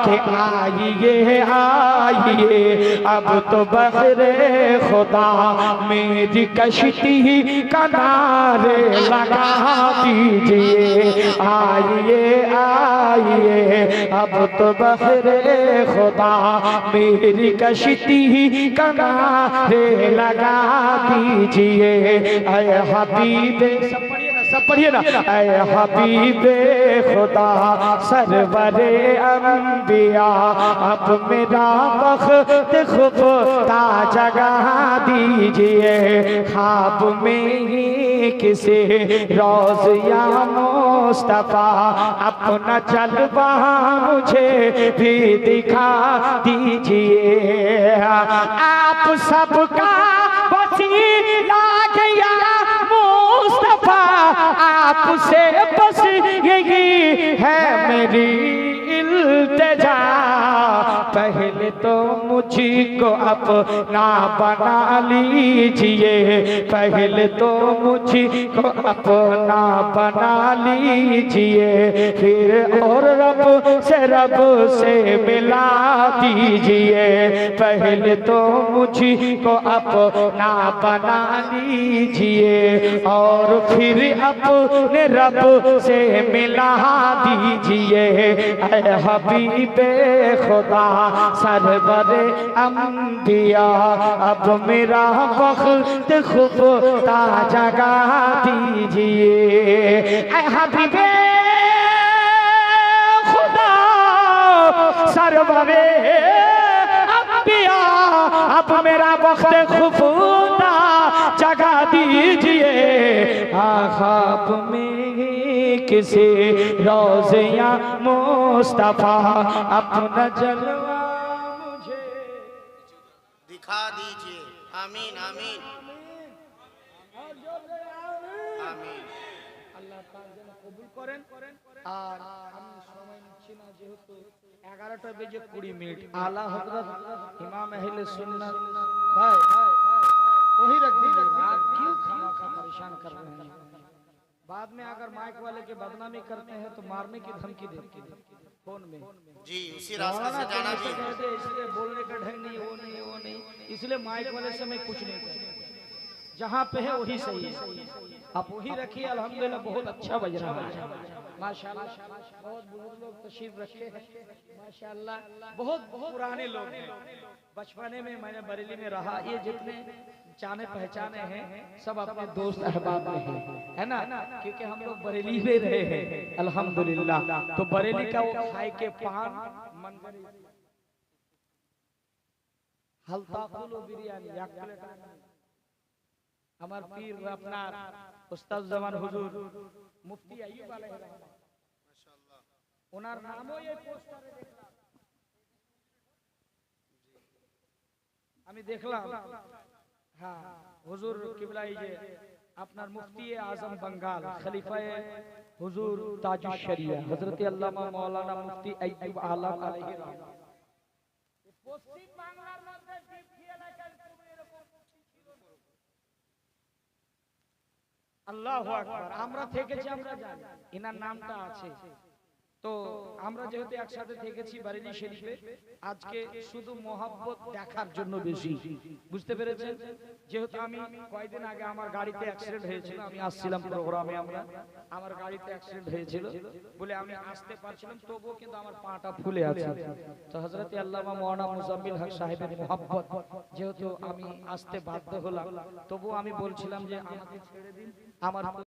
के आइए आइए अब तो बहरे खुदा, मेरी कश्ती किनारे लगा दीजिए। आइए आइए अब तो बहरे खुदा, मेरी कश्ती किनारे लगा दीजिए। ऐ हबीबे, सब पढ़िए ना, ऐ हबीबे खुदा सरवरे अंबिया, अब मेरा वक्त खुफता जगा दीजिए। ख्वाब में ही किसी रोज़िया मुस्तफा, अपना जलवा मुझे भी दिखा दीजिए। आप सबका वसीला गया मुस्तफा, आपसे बस यही है मेरी इल्तिजा। पहले तो मुझको अपना बना लीजिए, पहले तो मुझको अपना बना लीजिए, फिर और रब से मिला दीजिए। पहले तो मुझको अपना बना लीजिए, और फिर अपने रब से मिला दीजिए। ऐ हबीबे खुदा सरवरे अंबिया, अब मेरा वक्त खुफता जगा दीजिए। ऐ हबीबे खुदा सरवरे अंबिया, अब मेरा वक्त खुफता जगा दीजिए। ख्वाब में किसी रोज़िया मुस्तफा, अपना जलवा मुझे दिखा दीजिए। आमीन आमीन आमीन। আল্লাহ তাআলা যেন কবুল করেন। আর আমি সময় নিচ্ছি না, যেহেতু 11টা বেজে 20 মিনিট। আলা হযরত ইমাম আহলে সুন্নাত भाई वही रख दीजिए, आप क्यों खामखा परेशान कर रहे हैं। बाद में अगर माइक वाले के बदनामी करते हैं तो मारने की धमकी देते हैं फोन में। जी उसी रास्ते से जाना भी। इसलिए बोलने का ढंग नहीं, वो नहीं, इसलिए माइक वाले से मैं कुछ नहीं कहूँगा। जहाँ पे है वही सही है। आप वही रखिए, अल्हम्दुलिल्लाह बहुत अच्छा बज रहा है माशाल्लाह। बहुत बुजुर्ग लोग तशरीफ रखे हैं माशाल्लाह, बहुत पुराने लोग हैं। बचपने में मैंने बरेली में रहा, ये जितने जाने पहचाने हैं सब अपने दोस्त अहबाब में हैं, है ना, क्योंकि हम लोग बरेली में रहे हैं अल्हम्दुलिल्लाह। तो बरेली का वो खाए के पान मंगरी हल्ताकुल बिरयानी আমার পীর আপনার উস্তাদ জামান হুজুর মুফতি আইয়ুব আলাইহিস সালাম মাশাআল্লাহ, ওনার নামও এই পোস্টারে দেখলাম, আমি দেখলাম। হ্যাঁ হুজুর কিবলা, এই যে আপনার মুফতি আজম বাঙ্গাল খলিফায়ে হুজুর তাজুশ শরিয়া হযরত আল্লামা মাওলানা মুফতি আইয়ুব আলম আলাইহিস সালাম। পশ্চিম বাংলার মধ্যে দীপকি এলাকার পূর্বে এরকম আল্লাহু আকবার। আমরা থেকেছি, আমরা জানি এনার নামটা আছে। তো আমরা যেহেতু একসাথে থেকেছি বারেলী শরীফে, আজকে শুধু মোহাব্বত দেখার জন্য বেশি, বুঝতে পেরেছেন? যেহেতু আমি কয়েকদিন আগে আমার গাড়িতে অ্যাক্সিডেন্ট হয়েছিল, আমি আসছিলাম প্রোগ্রামে, আমার গাড়িতে অ্যাক্সিডেন্ট হয়েছিল বলে আমি আসতে পারছিলাম, তবুও কিন্তু আমার পাটা ফুলে আছে। তো হযরত আল্লামা মাওলানা মুজাম্মিল হক সাহেবের মোহাব্বত যেহেতু আমি আসতে বাধ্য হলাম, তবুও আমি বলছিলাম যে আমাকে ছেড়ে দিন, আমার